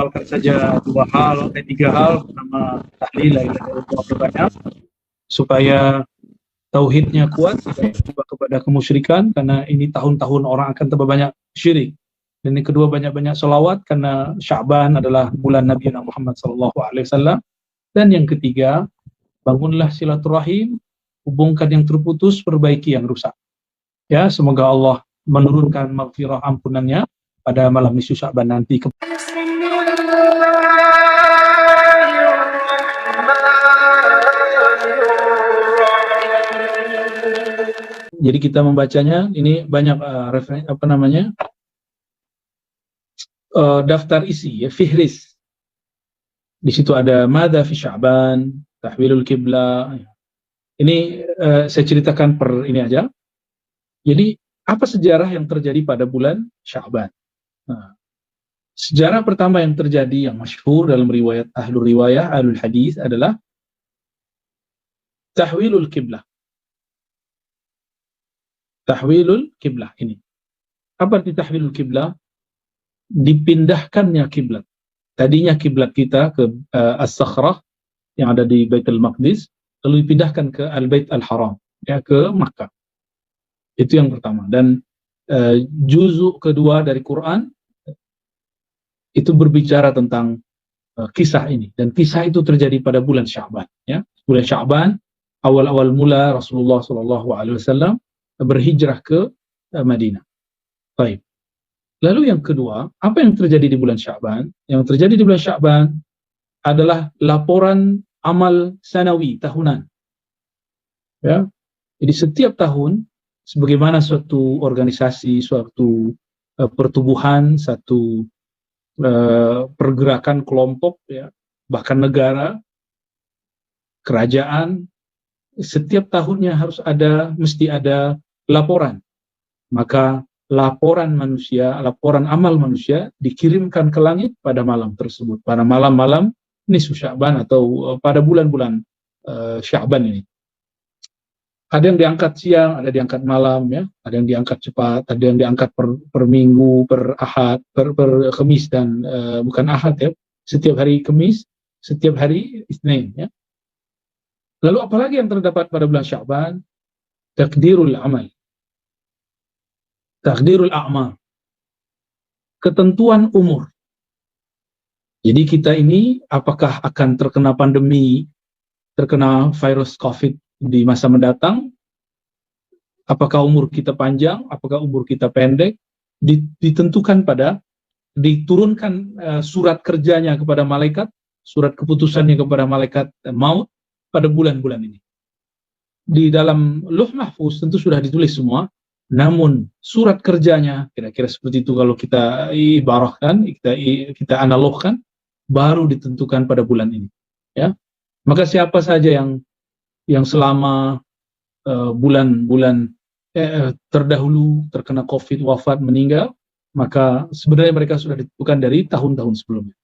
menghafalkan saja 3 hal nama tahlil la ilaha illallah banyak, supaya tauhidnya kuat, tidak terjebak kepada kemusyrikan, karena ini tahun-tahun orang akan tambah banyak syirik. Dan yang kedua, banyak-banyak selawat karena Sya'ban adalah bulan Nabi Muhammad SAW. Dan yang ketiga, bangunlah silaturahim, hubungkan yang terputus, perbaiki yang rusak. Ya, semoga Allah menurunkan maghfirah ampunannya pada malam nisfu Sya'ban nanti. Jadi kita membacanya, ini banyak daftar isi, ya, fihris. Di situ ada madza fi Sya'ban, tahwilul qiblah. Ini saya ceritakan per ini aja. Jadi apa sejarah yang terjadi pada bulan Sya'ban? Nah, sejarah pertama yang terjadi yang masyhur dalam riwayat ahlul riwayah, ahlul hadis adalah tahwilul qiblah. Tahwilul qiblah ini. Apa arti tahwilul qiblah? Dipindahkannya kiblat. Tadinya kiblat kita ke As-Sakhrah yang ada di Baitul Maqdis, lalu dipindahkan ke Al-Bait Al-Haram, ya, ke Makkah. Itu yang pertama. Dan juzuk kedua dari Quran itu berbicara tentang kisah ini, dan kisah itu terjadi pada bulan Sya'ban, ya. Bulan Sya'ban, awal-awal mula Rasulullah SAW berhijrah ke Madinah. Baik. Lalu yang kedua, apa yang terjadi di bulan Sya'ban? Yang terjadi di bulan Sya'ban adalah laporan amal sanawi, tahunan. Ya. Jadi setiap tahun, sebagaimana suatu organisasi, suatu pertubuhan, satu pergerakan kelompok, ya, bahkan negara, kerajaan, setiap tahunnya mesti ada laporan. Maka laporan manusia, laporan amal manusia dikirimkan ke langit pada malam tersebut, pada malam-malam nisfu Sya'ban atau pada bulan-bulan Sya'ban ini. Ada yang diangkat siang, ada yang diangkat malam, ya, ada yang diangkat cepat, ada yang diangkat per minggu, per ahad, per Kamis dan bukan ahad, ya, setiap hari Kamis, setiap hari Isnin, ya. Lalu apalagi yang terdapat pada bulan Sya'ban? Takdirul amal. Takdirul a'mar, ketentuan umur. Jadi kita ini apakah akan terkena pandemi, terkena virus COVID di masa mendatang? Apakah umur kita panjang, apakah umur kita pendek? Ditentukan diturunkan surat kerjanya kepada malaikat, surat keputusannya kepada malaikat maut pada bulan-bulan ini. Di dalam Lauh Mahfuz tentu sudah ditulis semua. Namun surat kerjanya kira-kira seperti itu kalau kita ibarahkan, kita analogkan, baru ditentukan pada bulan ini, ya. Maka siapa saja yang selama bulan-bulan terdahulu terkena COVID, wafat, meninggal, maka sebenarnya mereka sudah ditentukan dari tahun-tahun sebelumnya.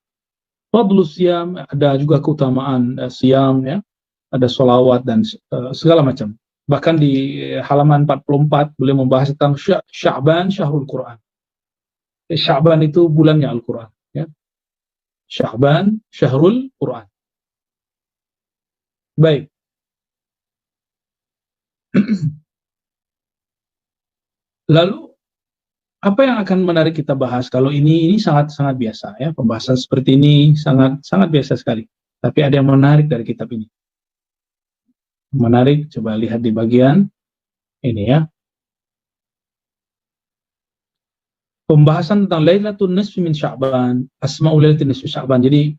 Fadlus siyam, ada juga keutamaan siyam, ya, ada sholawat dan segala macam. Bahkan di halaman 44 beliau membahas tentang Sya'ban Syahrul Quran. Sya'ban itu bulannya Al-Quran, ya. Sya'ban Syahrul Quran. Baik. Lalu apa yang akan menarik kita bahas? Kalau ini sangat-sangat biasa, ya. Pembahasan seperti ini sangat biasa sekali. Tapi ada yang menarik dari kitab ini. Menarik, coba lihat di bagian ini, ya. Pembahasan tentang Lailatul Nisfi min Sya'ban, Asma'ul Lailatul Nisfi Sya'ban. Jadi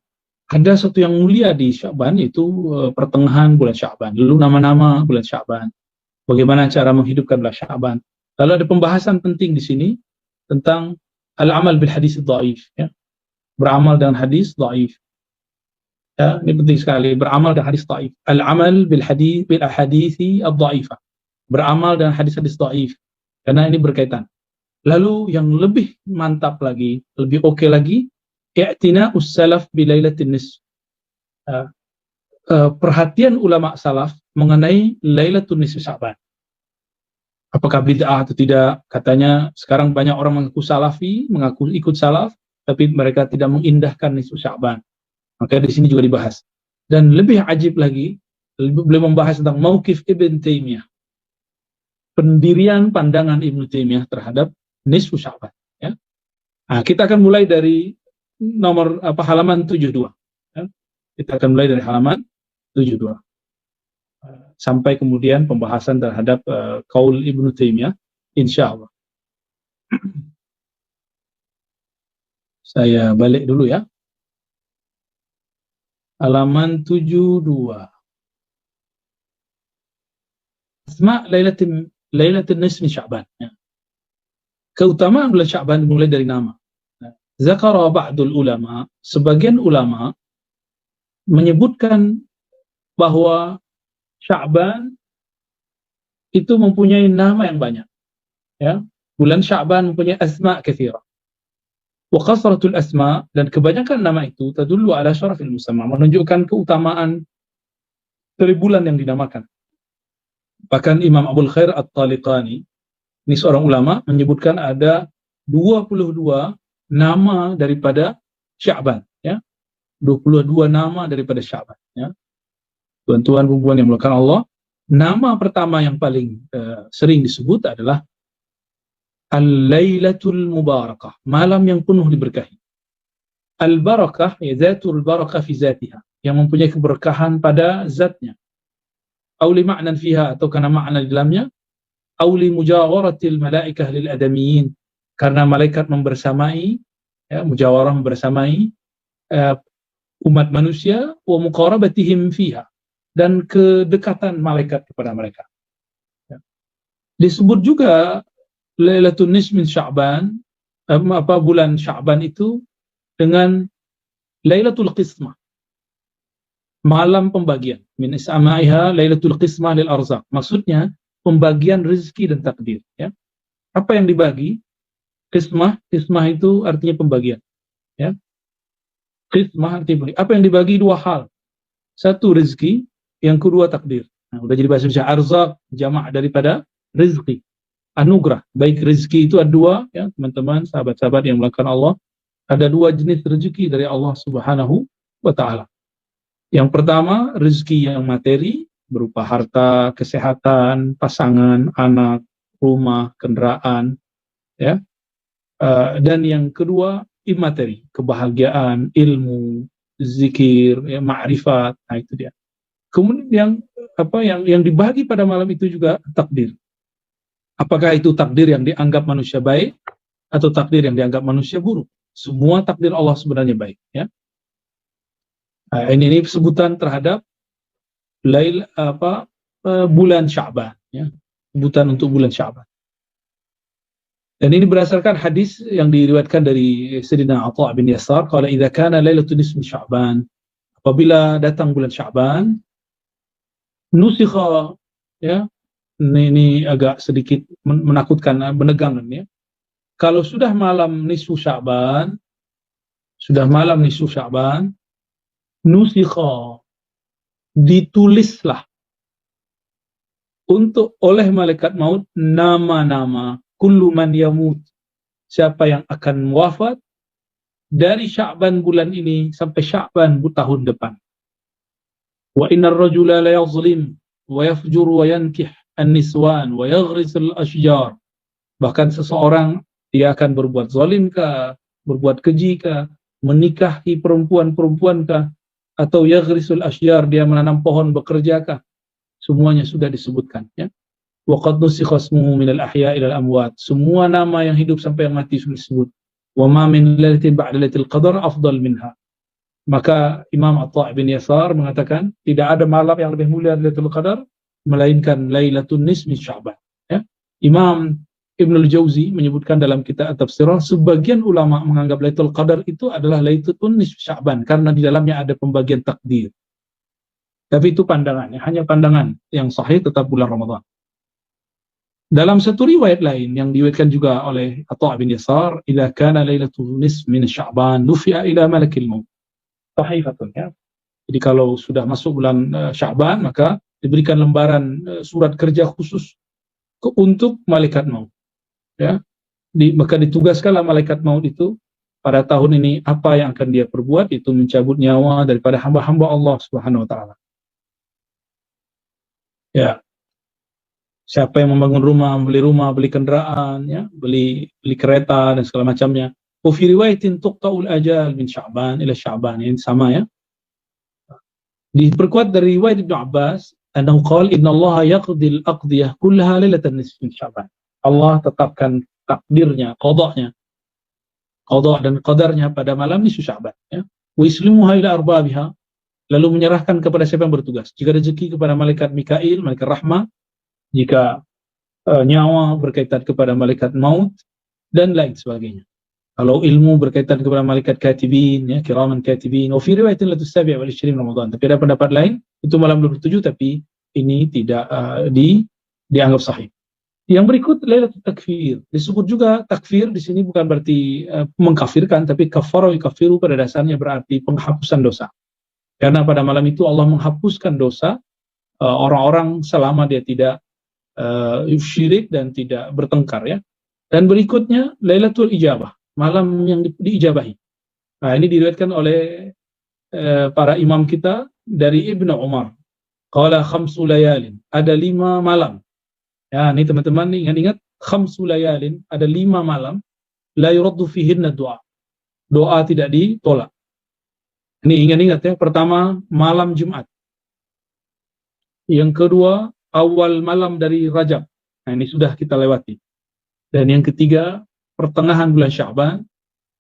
ada satu yang mulia di Sya'ban, yaitu pertengahan bulan Sya'ban. Lalu nama-nama bulan Sya'ban. Bagaimana cara menghidupkan bulan Sya'ban. Lalu ada pembahasan penting di sini tentang al-amal bil hadis dhaif, ya. Beramal dengan hadis dhaif. Ya, ini penting sekali, beramal dengan hadis dhaif. Al-amal bil ahadithi ad-dhaifah. Beramal dengan hadis-hadis dhaif. Karena ini berkaitan. Lalu yang lebih mantap lagi, lebih oke lagi, i'tina'us salaf bi lailatin nisf. Perhatian ulama salaf mengenai Lailatul Nisfi Sya'ban. Apakah bid'ah atau tidak? Katanya sekarang banyak orang mengaku salafi, mengaku ikut salaf, tapi mereka tidak mengindahkan nisfu Sya'ban. Maka di sini juga dibahas. Dan lebih ajib lagi, beliau membahas tentang mauqif Ibn Taimiyah, pendirian pandangan Ibn Taimiyah terhadap nisfu Sya'ban. Ya. Nah, kita akan mulai dari halaman 72. Ya. Kita akan mulai dari halaman 72. Sampai kemudian pembahasan terhadap qaul Ibn Taimiyah, insyaallah. Saya balik dulu ya. Halaman 72. Asma Lailatul Nisfi Sya'ban. Ya. Keutamaan bulan Sya'ban dimulai dari nama. Zakara ba'dul ulama, sebagian ulama menyebutkan bahwa Sya'ban itu mempunyai nama yang banyak. Ya. Bulan Sya'ban mempunyai asma katsira. Wa kasratul asma, dan kebanyakan nama itu tadullu ala syarafil musamma, menunjukkan keutamaan dari bulan yang dinamakan. Bahkan Imam Abul Khair At-Taliqani, ini seorang ulama, menyebutkan ada 22 nama daripada Sya'ban, ya. 22 nama daripada Sya'ban, ya. Tuan-tuan perempuan yang melakukan Allah, nama pertama yang paling sering disebut adalah Al-Lailatul Mubarakah, malam yang penuh diberkahi. Al-Barakah, ya, zatul barakah fi zatiha, yang mempunyai keberkahan pada zatnya. Aw li ma'nan fiha, atau karena makna di dalamnya. Aw li mujawaratil malaikah lil adamiyin, karena malaikat membersamai, ya, mujawarah membersamai umat manusia, wa muqarabatihim fiha, dan kedekatan malaikat kepada mereka. Ya. Disebut juga Lailatul Nisfi Sya'ban, bulan Sya'ban itu dengan Lailatul Qismah, malam pembagian. Min is'amaiha Lailatul Qismah lil arzaq. Maksudnya pembagian rezeki dan takdir, ya. Apa yang dibagi? Qismah itu artinya pembagian, ya. Qismah artinya pembagian. Apa yang dibagi? Dua hal. Satu rezeki, yang kedua takdir. Nah, udah jadi bahasa Indonesia. Arzaq jamak daripada rezeki. Anugerah. Baik rezeki itu ada dua, ya teman-teman, sahabat-sahabat yang melakukan Allah. Ada dua jenis rezeki dari Allah Subhanahu wa Ta'ala. Yang pertama, rezeki yang materi, berupa harta, kesehatan, pasangan, anak, rumah, kendaraan, ya. Dan yang kedua, imateri, kebahagiaan, ilmu, zikir, ya, ma'rifat. Nah, itu dia. Kemudian yang dibagi pada malam itu juga takdir. Apakah itu takdir yang dianggap manusia baik atau takdir yang dianggap manusia buruk? Semua takdir Allah sebenarnya baik, ya. Nah, ini sebutan terhadap bulan Sya'ban, ya. Sebutan untuk bulan Sya'ban. Dan ini berdasarkan hadis yang diriwayatkan dari Sayyidina Atha bin Yasar, qala idza kana lailatul nisfi Sya'ban, apabila datang bulan Sya'ban, nusikha, ya. Ini agak sedikit menakutkan, menegangkan, ya. Kalau sudah malam nisfu Sya'ban, nusikha, ditulislah oleh malaikat maut nama-nama kullu man yamut, siapa yang akan wafat dari Sya'ban bulan ini sampai Sya'ban tahun depan. Wa innar rajula la yazlim wa yafjur wa yankih an-niswan wa yaghrisul ashjar. Bahkan seseorang dia akan berbuat zalim kah, berbuat keji kah, menikahi perempuan-perempuan kah, atau yaghrisul ashjar, dia menanam pohon, bekerja kah. Semuanya sudah disebutkan, ya. Wa qad nusikha ismuhu minal ahya'i ilal amwat. Semua nama yang hidup sampai yang mati sudah disebut. Wa ma min lailatin ba'da lailatul qadar afdal minha. Maka Imam Atha bin Yasar mengatakan tidak ada malam yang lebih mulia dari Lailatul Qadar melainkan Lailatul Nisfi Sya'ban, ya. Imam Ibnul Jauzi menyebutkan dalam kitab At-Tafsirah, sebagian ulama menganggap Lailatul Qadar itu adalah Lailatul Nisfi Sya'ban karena di dalamnya ada pembagian takdir. Tapi itu pandangannya, hanya pandangan yang sahih tetap bulan Ramadan. Dalam satu riwayat lain yang diriwayatkan juga oleh Atha bin Yasar, idza kana Lailatul Nisfi min Sya'ban nufi'a ila malakil maut. Sahihatun, ya. Jadi kalau sudah masuk bulan Sya'ban, maka diberikan lembaran surat kerja khusus untuk malaikat maut, ya. Maka ditugaskanlah malaikat maut itu pada tahun ini apa yang akan dia perbuat, itu mencabut nyawa daripada hamba-hamba Allah Subhanahu wa taala. Ya, siapa yang membangun rumah, beli kendaraan, ya, beli kereta dan segala macamnya. Wa fi riwayatin tuqta'ul ajal min Sya'ban ila Sya'ban, ini sama ya. Diperkuat dari riwayat Ibnu Abbas, annahu qala innallaha yaqdil aqdiyah kullaha lailatan nisfi min Sya'ban. Allah tetapkan takdirnya, qadanya, qada dan qadarnya pada malam nisfu Sya'ban, ya. Wa yuslimuha ila arbabiha, lalu menyerahkan kepada siapa yang bertugas. Jika rezeki kepada malaikat Mikail, malaikat rahmah, jika nyawa berkaitan kepada malaikat maut, dan lain sebagainya. Kalau ilmu berkaitan kepada malaikat katibin, ya, kiraman katibin. Wa fi riwayatin la tusabi' wal 20 Ramadan. Tapi ada pendapat lain, itu malam 27, tapi ini tidak dianggap sahih. Yang berikut Lailatul Takfir. Disebut juga takfir di sini bukan berarti mengkafirkan, tapi kafara yukaffiru pada dasarnya berarti penghapusan dosa. Karena pada malam itu Allah menghapuskan dosa orang-orang selama dia tidak syirik dan tidak bertengkar, ya. Dan berikutnya Lailatul Ijabah, malam yang diijabahi. Nah, ini diriwayatkan oleh para imam kita dari Ibnu Umar. Qala khamsu layalin, ada 5 malam. Ya, ini teman-teman ingat-ingat, khamsu layalin, ada 5 malam, la yuraddu fihinna du'a. Doa tidak ditolak. Ini ingat-ingat ya, pertama malam Jumat. Yang kedua awal malam dari Rajab. Nah, ini sudah kita lewati. Dan yang ketiga pertengahan bulan Sya'ban.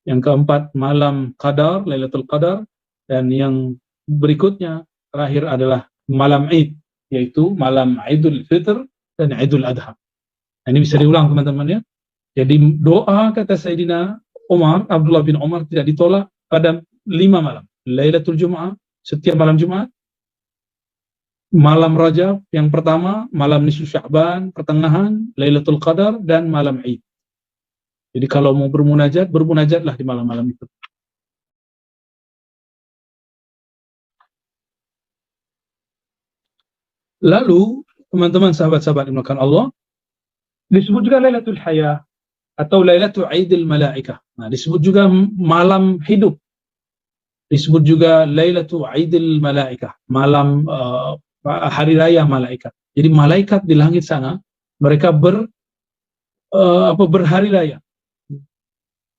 Yang keempat malam Qadar, Lailatul Qadar, dan yang berikutnya terakhir adalah malam Id, yaitu malam Idul Fitr dan Idul Adha. Nah, ini bisa diulang teman-teman ya. Jadi doa kata Sayyidina Umar, Abdullah bin Umar, tidak ditolak pada 5 malam. Lailatul Jum'ah, setiap malam Jumat, malam Rajab yang pertama, malam nisfu Sya'ban pertengahan, Lailatul Qadar, dan malam Id. Jadi kalau mau bermunajat, bermunajatlah di malam-malam itu. Lalu, teman-teman sahabat-sahabat yang dimuliakan Allah, disebut juga Lailatul Hayah atau Lailatul Aidil Malaikah. Nah, disebut juga malam hidup. Disebut juga Lailatul Aidil Malaikah, malam hari raya malaikat. Jadi malaikat di langit sana, mereka berhari raya.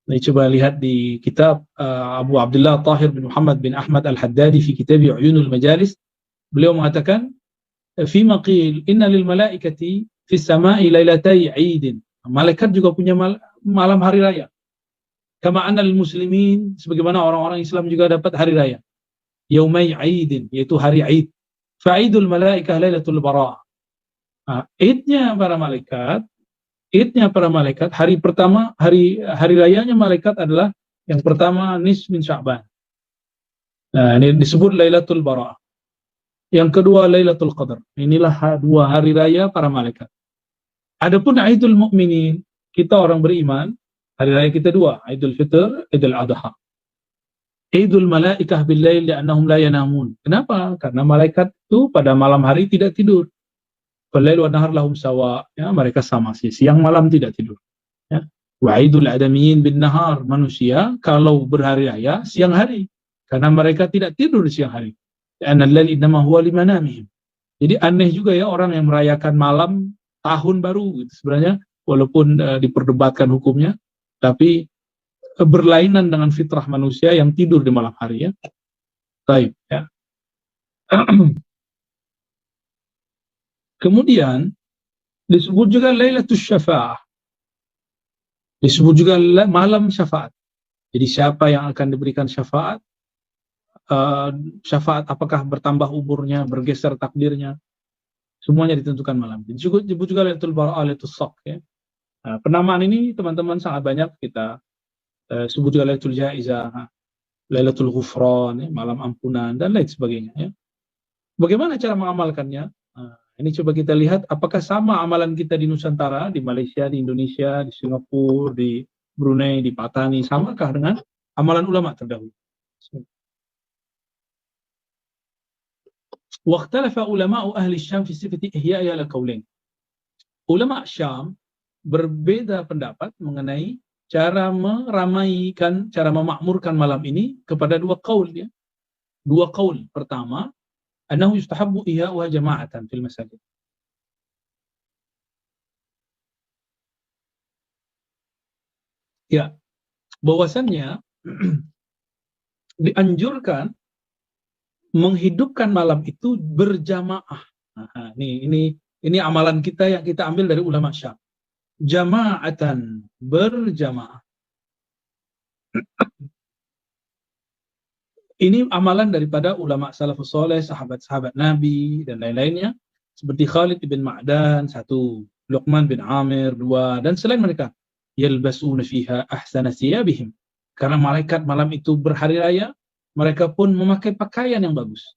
Nah, coba lihat di kitab Abu Abdullah Tahir bin Muhammad bin Ahmad Al-Haddadi fi kitab Uyunul Majalis, beliau mengatakan fi maqil inna lil malaikati fi samai lailatai 'idin. Malaikat juga punya malam hari raya. Kama anna lil muslimin, sebagaimana orang-orang Islam juga dapat hari raya. Yaumai 'idin, yaitu hari Id. Fa'idul malaikah lailatul bara'. Nah, Idnya para malaikat, hari pertama, hari rayanya malaikat adalah yang pertama nisf min Sya'ban. Nah, ini disebut Lailatul Bara'. Yang kedua Lailatul Qadar. Inilah 2 hari raya para malaikat. Adapun Aidul Mukminin, kita orang beriman, hari raya kita 2, Aidul Fitr, Idul Adha. Idul Malaikah bil lail li'annahum la yanamun. Kenapa? Karena malaikat itu pada malam hari tidak tidur. Falail wa nahar lahum sawa, ya, mereka sama sih, siang malam tidak tidur, ya. Wa idul adamiyin bin nahar, manusia kalau berhari raya siang hari karena mereka tidak tidur di siang hari. Anna al-lail innama huwa limanamihim. Jadi aneh juga ya orang yang merayakan malam tahun baru gitu. Sebenarnya walaupun diperdebatkan hukumnya, tapi berlainan dengan fitrah manusia yang tidur di malam hari, ya. Baik, ya. Kemudian disebut juga Lailatul Syafa'ah. Disebut juga malam syafaat. Jadi siapa yang akan diberikan syafaat? Syafaat apakah bertambah umurnya, bergeser takdirnya? Semuanya ditentukan malam. Disebut juga Lailatul Bara'ah, Lailatul Shaq, ya. Nah, penamaan ini teman-teman sangat banyak kita sebut juga Lailatul Jaizah, Lailatul Ghufran, ya, malam ampunan dan lain sebagainya, ya. Bagaimana cara mengamalkannya? Ini coba kita lihat apakah sama amalan kita di Nusantara, di Malaysia, di Indonesia, di Singapura, di Brunei, di Patani, samakah dengan amalan ulama terdahulu? Waqtalafa ulama'u ahli Syam fi sifati ihya'i ala qaulain. Ulama Syam berbeda pendapat mengenai cara meramaikan, cara memakmurkan malam ini kepada dua qaul ya. Dua qaul. Pertama, annahu yustahabbu ihya'uha jama'atan fil masajid. Ya, bahwasannya dianjurkan menghidupkan malam itu berjamaah. Nah, ini amalan kita yang kita ambil dari ulama Syam. Jama'atan, berjamaah. Ini amalan daripada ulama salafus soleh, sahabat-sahabat Nabi dan lain-lainnya, seperti Khalid bin Ma'dan satu, Luqman bin Amir dua, dan selain mereka. Yalbasuna fiha ahsana thiyabihim. Karena malaikat malam itu berhari raya, mereka pun memakai pakaian yang bagus.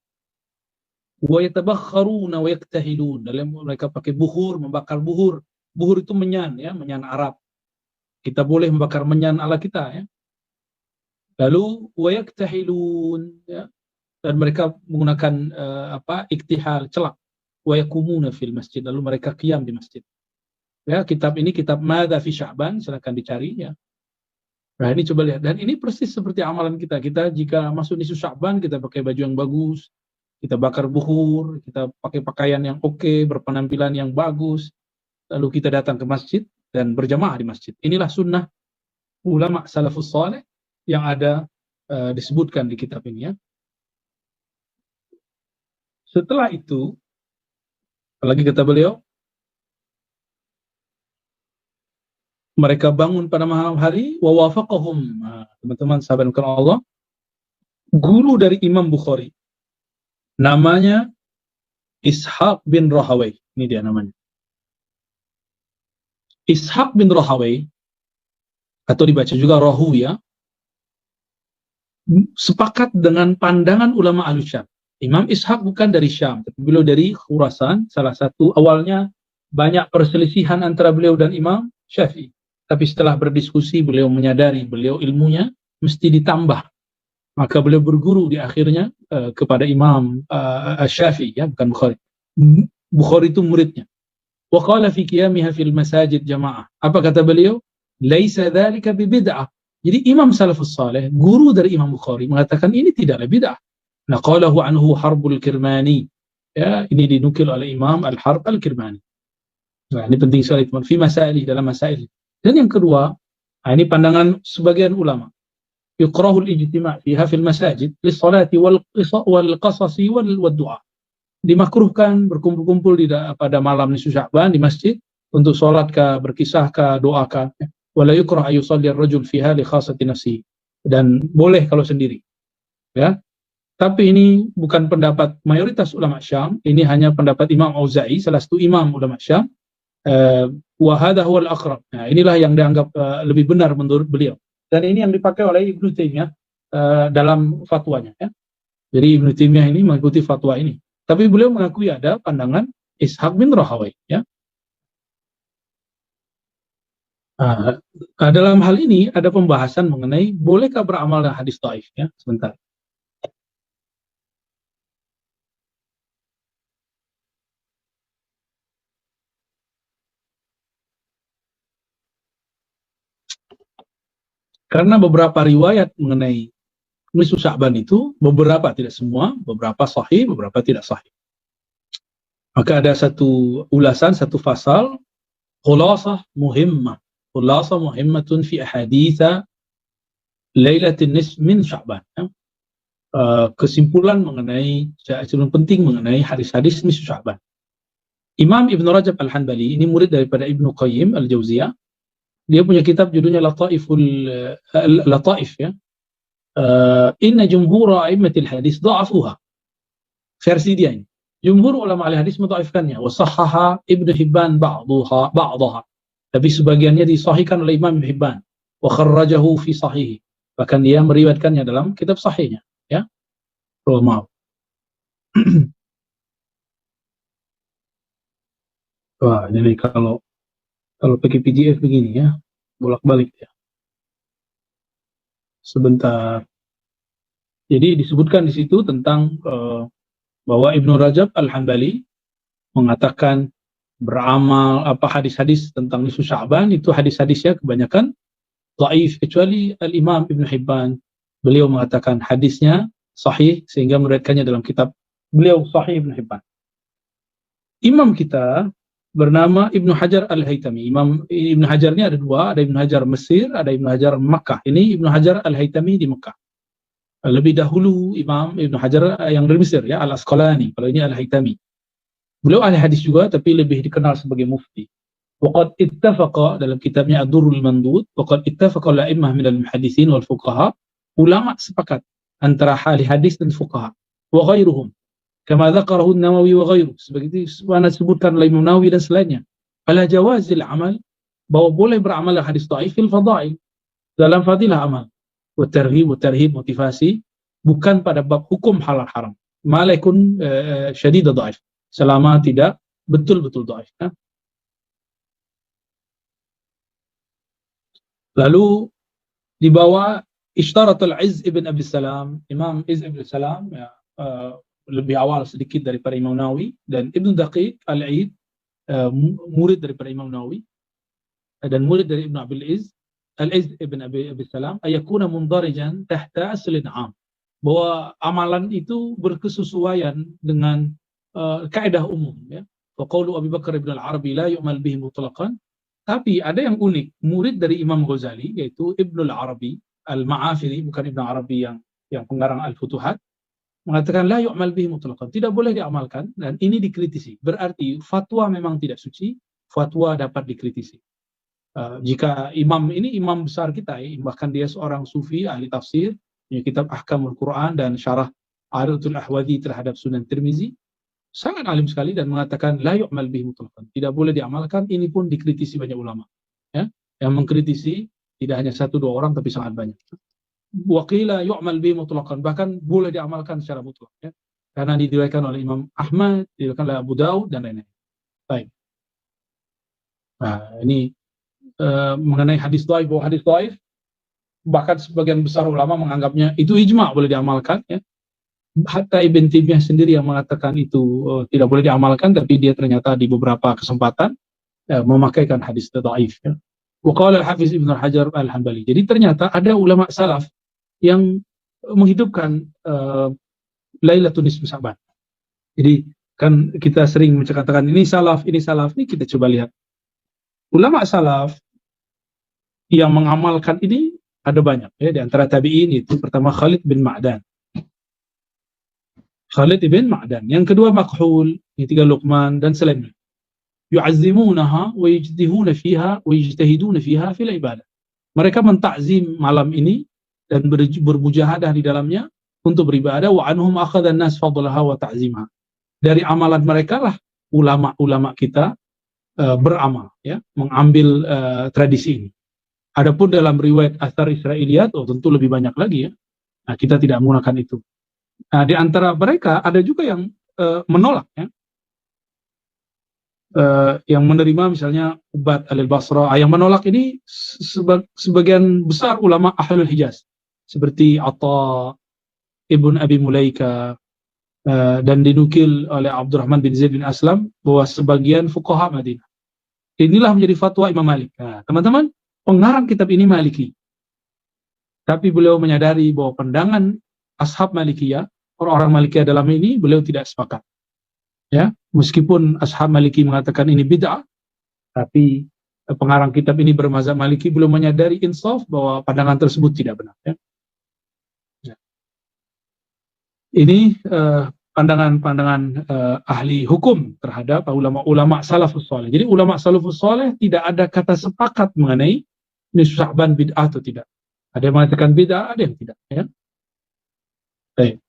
Wa yatabakharuna wa yaktahilun. Dalam mereka pakai buhur, membakar buhur. Buhur itu menyan ya, menyan Arab. Kita boleh membakar menyan ala kita ya. Lalu wa yaktahilun ya. Dan mereka menggunakan iktihal, celak. Wa yakumuna fil masjid. Lalu mereka qiyam di masjid. Ya, kitab ini kitab Madza fi Sya'ban, silakan dicari ya. Nah, ini coba lihat, dan ini persis seperti amalan kita. Kita jika masuk nisfu Sya'ban, kita pakai baju yang bagus, kita bakar buhur, kita pakai pakaian yang oke, berpenampilan yang bagus, lalu kita datang ke masjid dan berjamaah di masjid. Inilah sunnah ulama salafus saleh yang ada disebutkan di kitab ini ya. Setelah itu, apalagi kata beliau, mereka bangun pada malam hari, wa wafaqahum. Teman-teman sahabat Allah, guru dari Imam Bukhari, namanya Ishaq bin Rahawai. Ini dia namanya. Ishaq bin Rahawai, atau dibaca juga Rahu ya, sepakat dengan pandangan ulama Al-Syam. Imam Ishaq bukan dari Syam, tapi beliau dari Khurasan, salah satu. Awalnya banyak perselisihan antara beliau dan Imam Syafi'i. Tapi setelah berdiskusi, beliau menyadari beliau ilmunya mesti ditambah. Maka beliau berguru di akhirnya kepada Imam Syafi'i, ya, bukan Bukhari. Bukhari itu muridnya. Wa qala fi qiyamiha fil masajid jamaah. Apa kata beliau? Laisa dzalika bi bid'ah. Jadi Imam Salafus Saleh, guru dari Imam Bukhari, mengatakan ini tidaklah bid'ah. Naqalahu anhu Harbul Kirmani. Ya, ini dinukil oleh Imam Al-Harb Al-Kirmani. Nah, ini penting sekali teman. Fi masaili, dalam masail. Dan yang kedua, ini pandangan sebagian ulama. Yukrahul ijtima' fiha fil masajid lis-salati wal qasasi wal du'a. Dimakruhkan berkumpul-kumpul pada malam nisfu Sya'ban di masjid untuk salat kah, berkisah kah, doa kah. Wala yukrah ay yusalli ar-rajul fiha li khassati nafsihi. Dan boleh kalau sendiri. Ya. Tapi ini bukan pendapat mayoritas ulama Syam, ini hanya pendapat Imam Auza'i, salah satu imam ulama Syam. Wa hadha huwal aqrab. Nah, inilah yang dianggap lebih benar menurut beliau. Dan ini yang dipakai oleh Ibnu Taimiyah dalam fatwanya ya. Jadi Ibnu Taimiyah ini mengikuti fatwa ini. Tapi beliau mengakui ada pandangan Ishaq bin Rahawai ya. Dalam hal ini ada pembahasan mengenai bolehkah beramal dengan hadis dhaif ya. Sebentar. Karena beberapa riwayat mengenai nisfu Sya'ban itu, beberapa, tidak semua, beberapa sahih, beberapa tidak sahih. Maka ada satu ulasan, satu fasal, khulasah muhimmah. Khulasah muhimmatun fi ahaditha lailatin nisf min Sya'ban. Kesimpulan mengenai, kesimpulan penting mengenai hadis-hadis nisfu Sya'ban. Imam Ibn Rajab Al-Hanbali, ini murid daripada Ibnu Qayyim Al-Jauziyah. Dia punya kitab judulnya Lataif ya. Inna jumhur a'immatil hadis dha'afuha. Versi dia ini. Jumhur ulama al-hadis mendhaifkannya. Wa sahhaha Ibnu Hibban ba'daha. Tapi sebagiannya disahihkan oleh Imam Ibnu Hibban. Wa kharrajahu fi sahihi. Bahkan dia meriwayatkannya dalam kitab sahihnya, ya. Oh, maaf. Wah, jadi kalau pakai PDF begini ya, bolak-balik ya. Sebentar. Jadi disebutkan di situ tentang bahwa Ibnu Rajab Al-Hanbali mengatakan beramal hadis-hadis tentang nisfu Sya'ban itu hadis-hadisnya kebanyakan dhaif kecuali Al-Imam Ibn Hibban. Beliau mengatakan hadisnya sahih sehingga meriwayatkannya dalam kitab beliau Sahih Ibn Hibban. Imam kita bernama Ibnu Hajar Al-Haytami. Imam Ibnu Hajar ini ada dua, ada Ibnu Hajar Mesir, ada Ibnu Hajar Makkah. Ini Ibnu Hajar Al-Haytami di Makkah. Lebih dahulu Imam Ibnu Hajar yang dari Mesir, ya, Al-Asqalani. Kalau ini Al-Haytami. Beliau ahli hadis juga, tapi lebih dikenal sebagai mufti. Waqad ittafaqa dalam kitabnya Ad-Durrul Mandud, waqad ittafaqa al-a'immah minal muhaddisin wal fuqaha, ulama sepakat antara ahli hadis dan fuqaha wa ghairuhum. Kama dzakarahu An-Nawawi wa ghairuh, seperti mana disebutkan oleh Imam Nawawi dan selainnya. Ala jawazil amal, bahwa boleh beramal hadis dhaif fil fadail, dalam fadilah amal. Wa tarhib motivasi, bukan pada bab hukum halal haram. Malaikun syadid dhaif, selama tidak betul-betul dhaif. Lalu di bawah Ishtaratul Izz ibn Abi Salam, Imam Izz ibn Salam, ya, lebih awal sedikit daripada Imam Nawawi, dan Ibn Daqiq Al-Aid, murid daripada Imam Nawawi dan murid dari Ibn Abil Izz, Al-Izz ibn Abi Salam, ayakuna mundarijan tahta aslin am, bahwa amalan itu berkesesuaian dengan kaidah umum, ya. Wa qawlu Abu Bakar ibn Al-Arabi la yu'mal bihi mutlaqan. Tapi ada yang unik, murid dari Imam Ghazali, yaitu Ibnul Arabi Al-Ma'afiri, bukan Ibn Arabi yang pengarang Al-Futuhat, mengatakan la yu'mal bihi mutlaqan, tidak boleh diamalkan, dan ini dikritisi. Berarti fatwa memang tidak suci, fatwa dapat dikritisi. Jika imam ini imam besar kita, bahkan dia seorang sufi, ahli tafsir, punya kitab Ahkamul Quran dan syarah Aridatul Ahwadi terhadap Sunan Tirmizi, sangat alim sekali dan mengatakan la yu'mal bihi mutlaqan, tidak boleh diamalkan. Ini pun dikritisi banyak ulama, ya. Yang mengkritisi tidak hanya satu dua orang tapi sangat banyak. Wa qila yu'mal bihi mutlaqan, bahkan boleh diamalkan secara mutlak, ya. Karena diriwayatkan oleh Imam Ahmad, diriwayatkan oleh Abu Daud dan lain-lain. Baik. Nah, ini mengenai hadis dhaif, bahwa hadis dhaif bahkan sebagian besar ulama menganggapnya itu ijma' boleh diamalkan, ya. Hatta Ibn Taimiyah sendiri yang mengatakan itu tidak boleh diamalkan, tapi dia ternyata di beberapa kesempatan memakaikan hadis dhaif, ya. Wa qala Al-Hafiz Ibnu Hajar Al-Hanbali. Jadi ternyata ada ulama salaf yang menghidupkan Lailatul Nisfu Sya'ban. Jadi kan kita sering menceritakan ini salaf, ini kita coba lihat. Ulama salaf yang mengamalkan ini ada banyak, ya. Di antara tabi'in itu pertama Khalid bin Ma'dan. Khalid ibn Ma'dan. Yang kedua Makhul, yang ketiga Luqman dan selainnya. Yu'azzimunaha wa yajtihuna fiha wa yajtahiduna fiha fil ibadah. Mereka mentakzim malam ini dan bermujahadah di dalamnya untuk beribadah. Wa anhum akhadha an-nas fadlaha wa ta'zimha. Dari amalan mereka lah ulama-ulama kita beramal, ya, mengambil tradisi ini. Adapun dalam riwayat Athar Israiliyat, tentu lebih banyak lagi, ya. Nah, kita tidak menggunakan itu. Nah, di antara mereka ada juga yang menolak, ya. Yang menerima misalnya Ubad al-Basra. Yang menolak ini sebagian besar ulama Ahlul Hijaz, seperti Atta, Ibn Abi Mulaika, dan dinukil oleh Abdurrahman bin Zaid bin Aslam bahwa sebagian fuqaha Madinah. Inilah menjadi fatwa Imam Malik. Nah, teman-teman, pengarang kitab ini Maliki. Tapi beliau menyadari bahwa pandangan ashab Malikiyah, orang-orang Malikiyah dalam ini, beliau tidak sepakat. Ya, meskipun ashab Maliki mengatakan ini bid'ah, tapi pengarang kitab ini bermazhab Maliki, beliau menyadari insaf bahwa pandangan tersebut tidak benar, ya. Ini pandangan-pandangan ahli hukum terhadap ulama-ulama salafus saleh. Jadi ulama salafus saleh tidak ada kata sepakat mengenai nisfu Sya'ban bid'ah atau tidak. Ada yang mengatakan bid'ah, ada yang tidak, ya. Baik.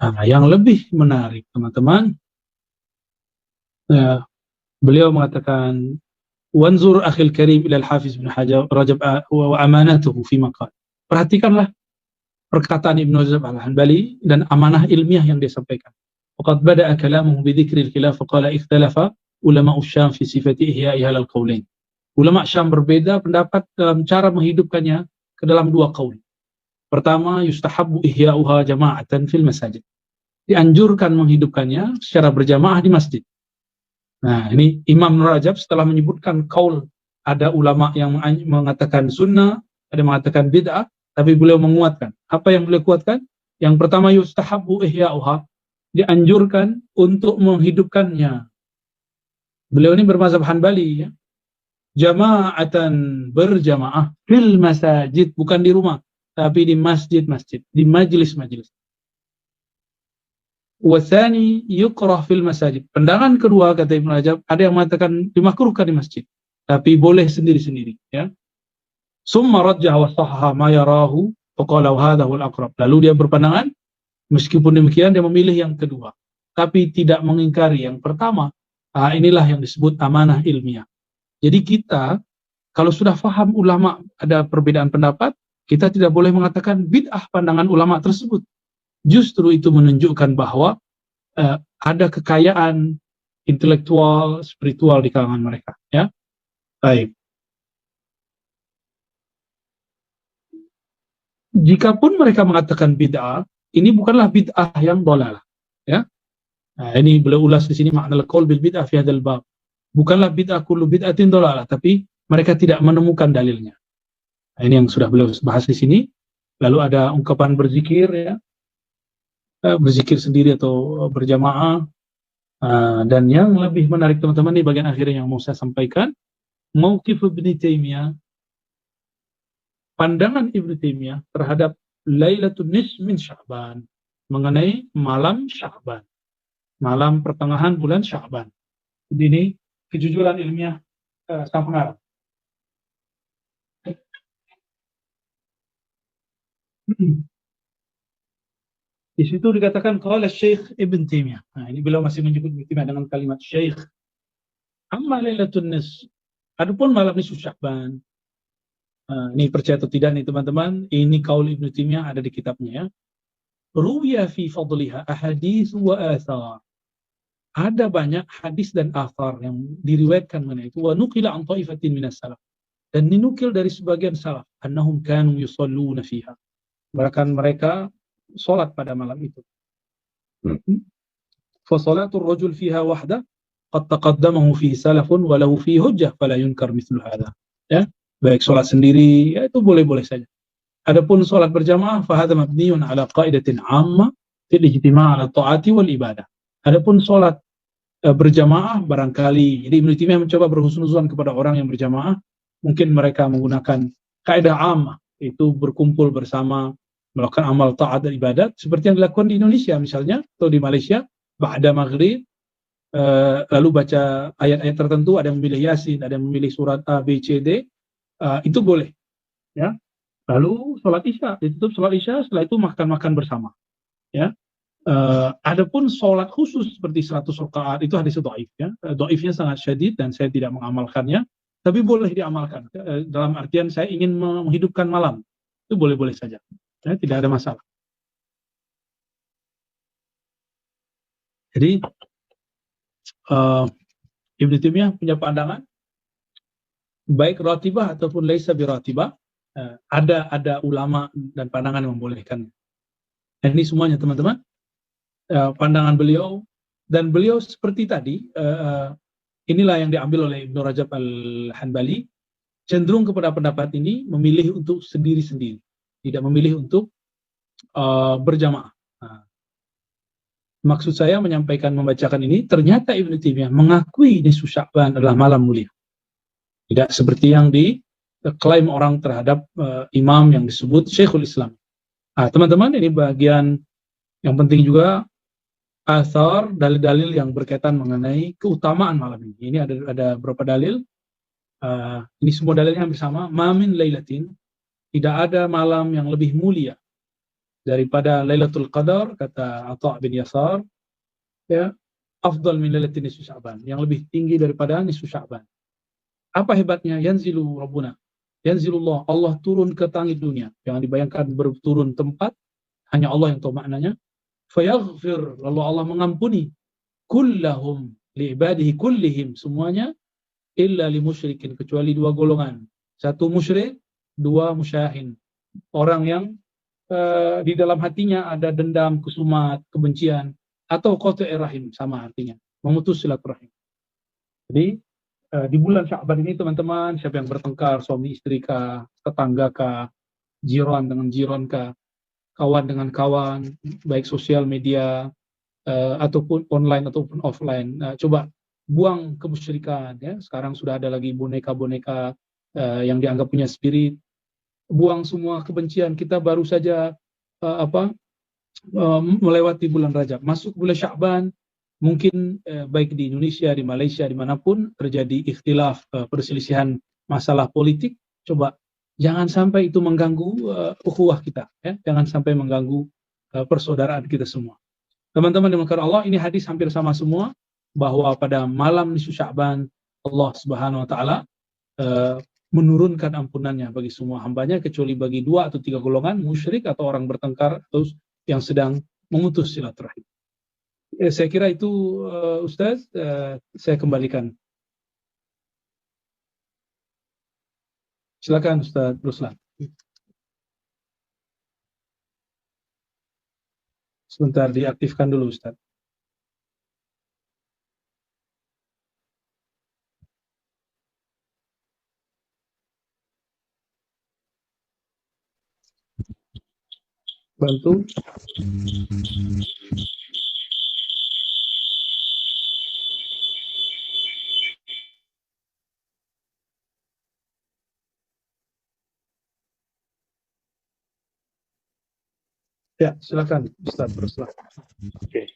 Nah, yang lebih menarik, teman-teman, beliau mengatakan wanzur akhil karim ila al-Hafiz bin Hajar Rajab wa amanatuhu fi maqal. Perhatikanlah perkataan Ibnu Rajab Al-Hanbali dan amanah ilmiah yang dia sampaikan. Waqad bada'a kalamuhu bi dzikri al-khilaf qala ikhtalafa ulama Syam fi sifati ihya'iha al-qaulain. Ulama Syam berbeda pendapat dalam cara menghidupkannya ke dalam dua qaul. Pertama, yustahabbu ihya'uha jama'atan fil masajid. Dianjurkan menghidupkannya secara berjamaah di masjid. Nah, ini Imam Rajab setelah menyebutkan qaul Ada ulama yang mengatakan sunnah, ada yang mengatakan bid'ah, tapi beliau menguatkan. Apa yang beliau kuatkan? Yang pertama, yustahabbu ihya'uha, dianjurkan untuk menghidupkannya. Beliau ini bermazhab Hanbali, ya. Jama'atan, berjamaah fil masajid, bukan di rumah, tapi di masjid-masjid, di majlis-majlis. Wasani yukrah fil masajid. Pandangan kedua, kata Ibnu Rajab, ada yang mengatakan dimakruhkan di masjid, tapi boleh sendiri-sendiri, ya. Summa rajjah wa sahha ma yarahu faqala hadha huwal aqrab. Lalu dia berpandangan, meskipun demikian dia memilih yang kedua, tapi tidak mengingkari yang pertama. Inilah yang disebut amanah ilmiah. Jadi kita, kalau sudah faham ulama ada perbedaan pendapat, kita tidak boleh mengatakan bid'ah pandangan ulama tersebut. Justru itu menunjukkan bahwa ada kekayaan intelektual, spiritual di kalangan mereka. Ya, baik. Jikapun mereka mengatakan bid'ah, ini bukanlah bid'ah yang dhalalah. Ya, nah, ini beliau ulas di sini makna al-qaul bil bid'ah fi hadzal bab. Bukanlah bid'ah kullu bid'atin dhalalah, tapi mereka tidak menemukan dalilnya. Nah, ini yang sudah beliau bahas di sini. Lalu ada ungkapan berzikir, ya, berzikir sendiri atau berjamaah. Dan yang lebih menarik teman-teman di bagian akhir yang mau saya sampaikan, mauqif Ibnu Taimiyah, pandangan Ibnu Taimiyah terhadap Lailatul Nisf min Sya'ban, mengenai malam Sya'ban, malam pertengahan bulan Sya'ban. Jadi ini kejujuran ilmiah sang pengarang. Di situ dikatakan qala Syekh Ibn Taimiyah. Nah, ini beliau masih menyebut Ibnu Taimiyah dengan kalimat Syekh. Amma Lailatul Nisf, adapun malam nisfu Sya'ban. Ini percaya atau tidak nih teman-teman, ini kaul Ibnu Taimiyah ada di kitabnya, ya. Ruwiya fi fadliha ahadits wa athar. Ada banyak hadis dan athar yang diriwayatkan mengenai itu. Wa nuqila an ta'ifatin minas salaf. Dan dinukil dari sebagian salaf, annahum kanu yusalluna fiha. Bahkan mereka salat pada malam itu. Fa salatul rajul fiha wahda qad taqaddamahu fi salafun wa lahu fi hujjah fala yunkar mithlu hadha. Ya, baik salat sendiri, ya, itu boleh-boleh saja. Adapun salat berjamaah fa hadha mabniun ala qaidatin 'amma fil ijtima' ala ta'ati wal ibadah. Adapun salat berjamaah barangkali, jadi Ibnu Taimiyah mencoba berhusnuzon kepada orang yang berjamaah, mungkin mereka menggunakan kaidah 'ammah, itu berkumpul bersama melakukan amal taat dan ibadat seperti yang dilakukan di Indonesia misalnya atau di Malaysia, ba'da maghrib lalu baca ayat-ayat tertentu, ada yang memilih Yasin, ada yang memilih surat A, B, C, D, itu boleh, ya. Lalu sholat Isya, ditutup sholat Isya, setelah itu makan-makan bersama, ya. Adapun sholat khusus seperti 100 rakaat itu hadis dhaif, ya. Dhaifnya sangat syadid dan saya tidak mengamalkannya, tapi boleh diamalkan. Dalam artian saya ingin menghidupkan malam, itu boleh-boleh saja, ya, tidak ada masalah. Jadi Ibnu Taimiyah punya pandangan baik ratibah ataupun laisa biratibah, ada ulama dan pandangan yang membolehkan. Nah, ini semuanya teman-teman, pandangan beliau, dan beliau seperti tadi, inilah yang diambil oleh Ibnu Rajab Al-Hanbali, cenderung kepada pendapat ini, memilih untuk sendiri-sendiri, tidak memilih untuk berjamaah. Maksud saya menyampaikan, membacakan ini, ternyata Ibnu Taimiyah mengakui nisfu Sya'ban adalah malam mulia. Tidak seperti yang diklaim orang terhadap imam yang disebut Syekhul Islam. Teman-teman, ini bagian yang penting juga, asar, dalil-dalil yang berkaitan mengenai keutamaan malam ini. Ini ada beberapa dalil. Ini semua dalilnya hampir sama. Ma min lailatin, tidak ada malam yang lebih mulia daripada Lailatul Qadar, kata Atha bin Yasar, ya, afdal min lailatin nisfu Sya'ban, yang lebih tinggi daripada nisfu Sya'ban. Apa hebatnya? Yanzilu Rabbuna, yanzilullah, Allah turun ke langit dunia. Jangan dibayangkan berturun tempat, hanya Allah yang tahu maknanya. Fayaghfir, lalu Allah mengampuni, kullahum li'ibadihi kullihim, semuanya, illa li musyrikin, kecuali dua golongan. Satu musyrik, dua musyahin, orang yang di dalam hatinya ada dendam, kusumat, kebencian, atau qati'ir rahim, sama artinya, memutus silaturahim. Jadi Di bulan Sya'ban ini teman-teman, siapa yang bertengkar, suami istri kah, tetangga kah, jiran dengan jiran kah, kawan dengan kawan, baik sosial media ataupun online ataupun offline. Coba buang kemusyrikan ya. Sekarang sudah ada lagi boneka-boneka yang dianggap punya spirit. Buang semua kebencian. Kita baru saja melewati bulan Rajab, masuk bulan Sya'ban. Mungkin baik di Indonesia, di Malaysia, dimanapun terjadi ikhtilaf, perselisihan masalah politik. Coba jangan sampai itu mengganggu ukhuwah kita, ya. Jangan sampai mengganggu persaudaraan kita semua. Teman-teman dimuliakan Allah, ini hadis hampir sama semua, bahwa pada malam nisfu Sya'ban Allah Subhanahu wa taala menurunkan ampunannya bagi semua hambanya, kecuali bagi 2 atau 3 golongan, musyrik atau orang bertengkar atau yang sedang memutus silaturahim. Saya kira itu Ustaz, saya kembalikan. Silakan Ustaz Ruslan. Sebentar diaktifkan dulu Ustaz. Bantu. Ya, silakan Ustaz Ruslan. Oke.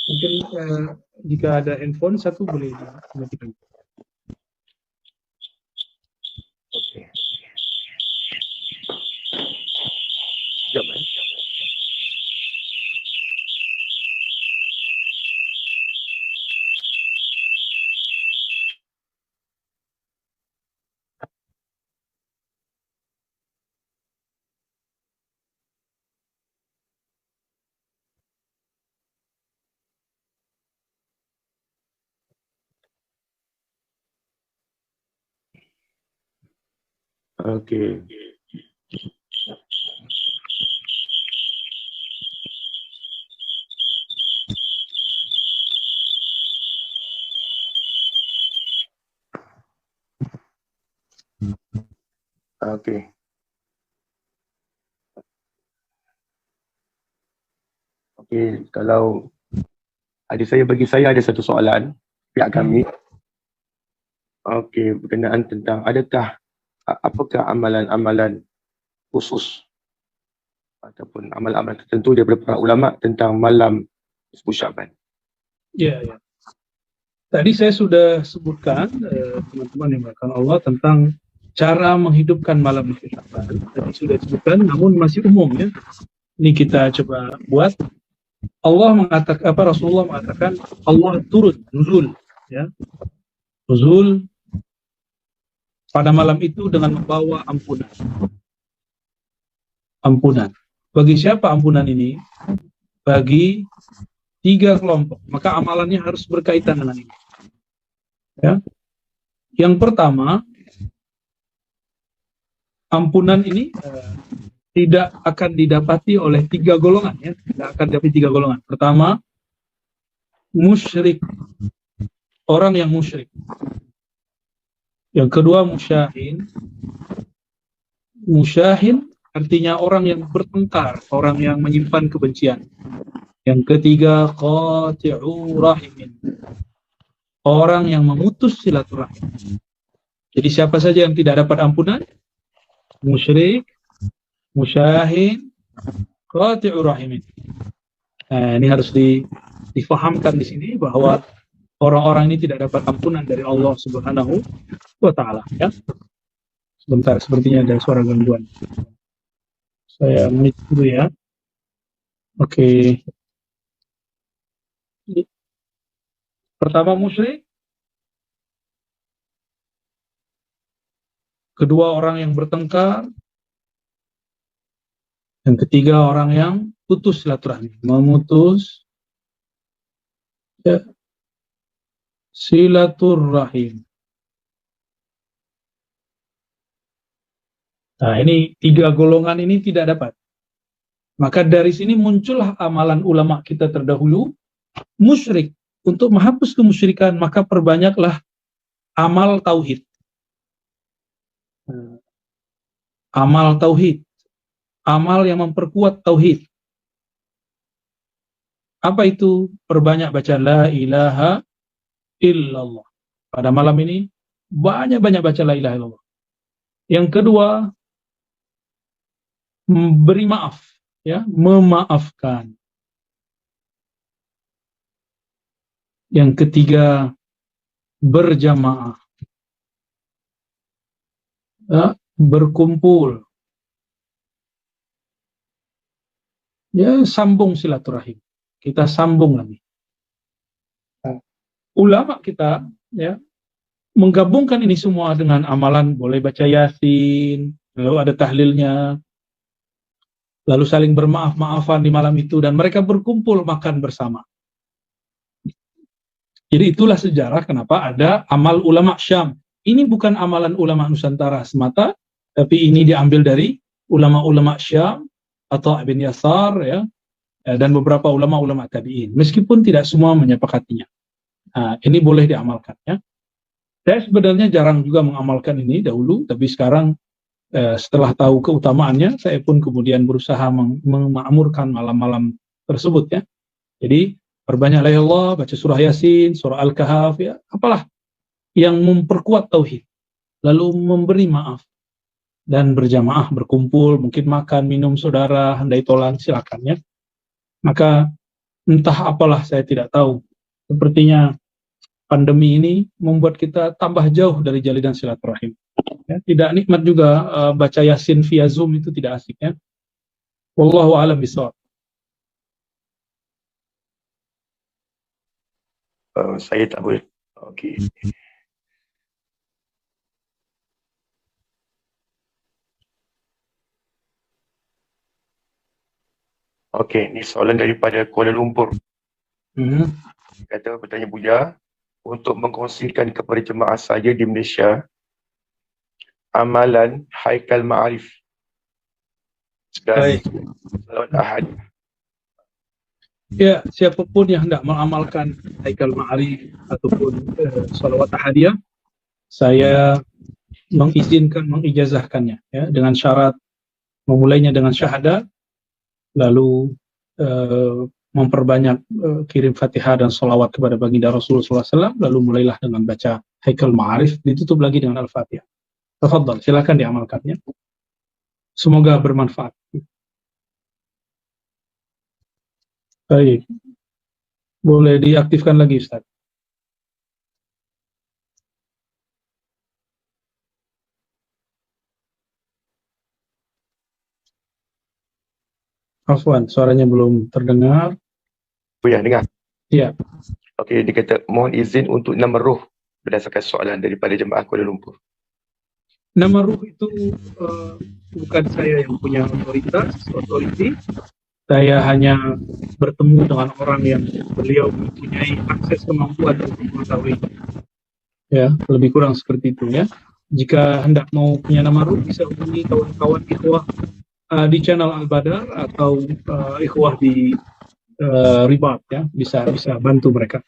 Mungkin jika ada handphone satu boleh dimatikan. Oke. Oke. Oke. Oke, kalau bagi saya ada satu soalan pihak kami. Oke, berkenaan tentang apakah amalan-amalan khusus ataupun amalan-amalan tertentu daripada para ulama tentang malam nisfu Sya'ban. Ya, ya. Tadi saya sudah sebutkan teman-teman yang melakukan Allah tentang cara menghidupkan malam nisfu Sya'ban. Tadi sudah disebutkan, namun masih umum ya. Ini kita coba buat. Rasulullah mengatakan Allah turun, nuzul, ya. Nuzul pada malam itu dengan membawa ampunan. Ampunan. Bagi siapa ampunan ini? Bagi 3 kelompok. Maka amalannya harus berkaitan dengan ini. Ya. Yang pertama, ampunan ini tidak akan didapati oleh 3 golongan, ya. Tidak akan didapati 3 golongan. Pertama, musyrik. Orang yang musyrik. Yang kedua, musyahin. Musyahin artinya orang yang bertengkar, orang yang menyimpan kebencian. Yang ketiga, qati'u rahimin. Orang yang memutus silaturahim. Jadi siapa saja yang tidak dapat ampunan? Musyrik, musyahin, qati'u rahimin. Nah, ini harus difahamkan di sini bahwa orang-orang ini tidak dapat ampunan dari Allah Subhanahu wa taala, ya. Sebentar, sepertinya ada suara gangguan. Saya mute dulu ya. Oke. Pertama musyrik. Kedua orang yang bertengkar. Yang ketiga orang yang putus silaturahmi, memutus silaturahim. Nah, ini 3 golongan ini tidak dapat. Maka dari sini muncullah amalan ulama kita terdahulu, musyrik. untuk menghapus kemusyrikan, maka perbanyaklah amal tauhid. Amal tauhid, amal yang memperkuat tauhid. Apa itu? Perbanyak baca la ilaha illallah. Pada malam ini banyak-banyak baca la ilaha illallah. Yang kedua, beri maaf, ya, memaafkan. Yang ketiga, berjamaah, ya, berkumpul, ya, sambung silaturahim. Kita sambung lagi. Ulama kita, ya, menggabungkan ini semua dengan amalan, boleh baca Yasin, lalu ada tahlilnya, lalu saling bermaaf-maafan di malam itu, dan mereka berkumpul makan bersama. Jadi itulah sejarah kenapa ada amal ulama Syam. Ini bukan amalan ulama Nusantara semata, tapi ini diambil dari ulama-ulama Syam atau Ibn Yasar, ya, dan beberapa ulama-ulama tabi'in. Meskipun tidak semua menyepakatinya. Ini boleh diamalkan, ya. Saya sebenarnya jarang juga mengamalkan ini dahulu, tapi sekarang setelah tahu keutamaannya, saya pun kemudian berusaha memakmurkan malam-malam tersebut, ya. Jadi perbanyak la Allah, baca surah Yasin, surah Al-Kahf, ya, apalah yang memperkuat tauhid, lalu memberi maaf dan berjamaah, berkumpul, mungkin makan, minum saudara, handai tolan, silakan, ya. Maka entah apalah, saya tidak tahu. Sepertinya pandemi ini membuat kita tambah jauh dari jalinan silaturahim. Ya, tidak nikmat juga baca Yasin via Zoom, itu tidak asik, ya. Wallahu a'lam bishawab. Saya tak boleh. Okey. Okey, ni soalan daripada Kuala Lumpur. Kata bertanya Buya, untuk mengkongsikan kepada jemaah saja di Malaysia amalan Haikal Ma'arif dan Salawat Ahad. Ya, siapapun yang hendak mengamalkan Haikal Ma'arif ataupun Salawat Ahadiyah, saya mengizinkan, mengijazahkannya, ya, dengan syarat memulainya dengan syahadat, lalu memperbanyak kirim Fatihah dan salawat kepada baginda Rasulullah SAW, lalu mulailah dengan baca Haikal Ma'arif, ditutup lagi dengan Al-Fatihah. Tafadhal, silakan diamalkannya. Semoga bermanfaat. Baik. Boleh diaktifkan lagi, Ustaz. Afwan, suaranya belum terdengar. Buya, dengar? Ya. Okey, dia kata mohon izin untuk nama ruh berdasarkan soalan daripada jemaah Kuala Lumpur. Nama ruh itu bukan saya yang punya otoriti. Saya hanya bertemu dengan orang yang beliau mempunyai akses kemampuan untuk mengetahui. Ya, lebih kurang seperti itu, ya. Jika hendak mau punya nama ruh, bisa hubungi kawan-kawan ikhwah di channel Al-Badar atau ikhwah di Ribat, ya, bisa bantu mereka.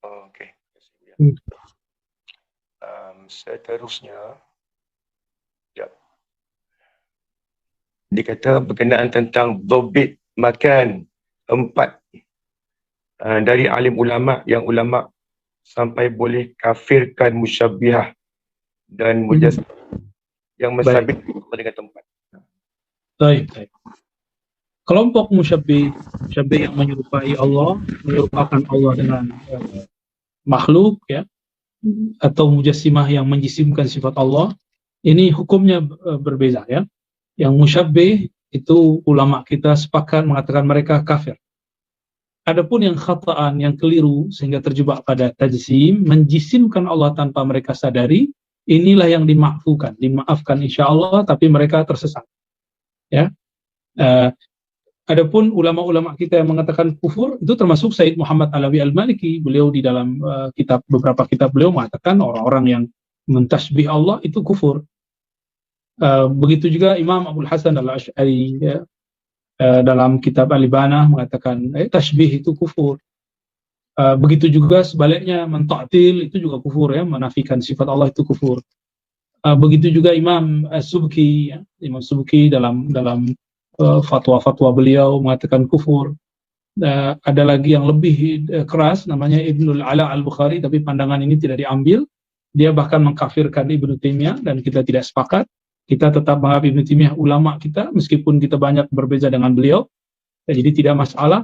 Okey. Seterusnya, ya. Dia kata berkenaan tentang dobit makan 4 dari alim ulama, yang ulama sampai boleh kafirkan musyabbihah dan mujassimah yang mensabit dengan tempat. Baik. Kelompok musyabbih yang menyerupai Allah, menyerupakan Allah dengan makhluk, ya, atau mujassimah yang menjisimkan sifat Allah, ini hukumnya berbeza, ya. Yang musyabbih itu ulama kita sepakat mengatakan mereka kafir. Adapun yang khata'an, yang keliru sehingga terjebak pada tajsim, menjisimkan Allah tanpa mereka sadari, inilah yang dimaafkan insyaallah, tapi mereka tersesat, ya. Adapun ulama-ulama kita yang mengatakan kufur, itu termasuk Said Muhammad Alawi Al-Maliki. Beliau di dalam beberapa kitab beliau mengatakan orang-orang yang mentasbih Allah itu kufur. Begitu juga Imam Abdul Hasan Al-Asy'ari, ya, dalam kitab Al-Ibanah mengatakan tasbih itu kufur. Begitu juga sebaliknya, mentaktil itu juga kufur, ya, menafikan sifat Allah itu kufur. Begitu juga Imam Subki, ya, Imam Subki dalam fatwa-fatwa beliau mengatakan kufur. Ada lagi yang lebih keras, namanya Ibnul Ala Al-Bukhari, tapi pandangan ini tidak diambil. Dia bahkan mengkafirkan Ibnu Taimiyah, dan kita tidak sepakat. Kita tetap menganggap Ibnu Taimiyah ulama kita, meskipun kita banyak berbeza dengan beliau. Jadi tidak masalah.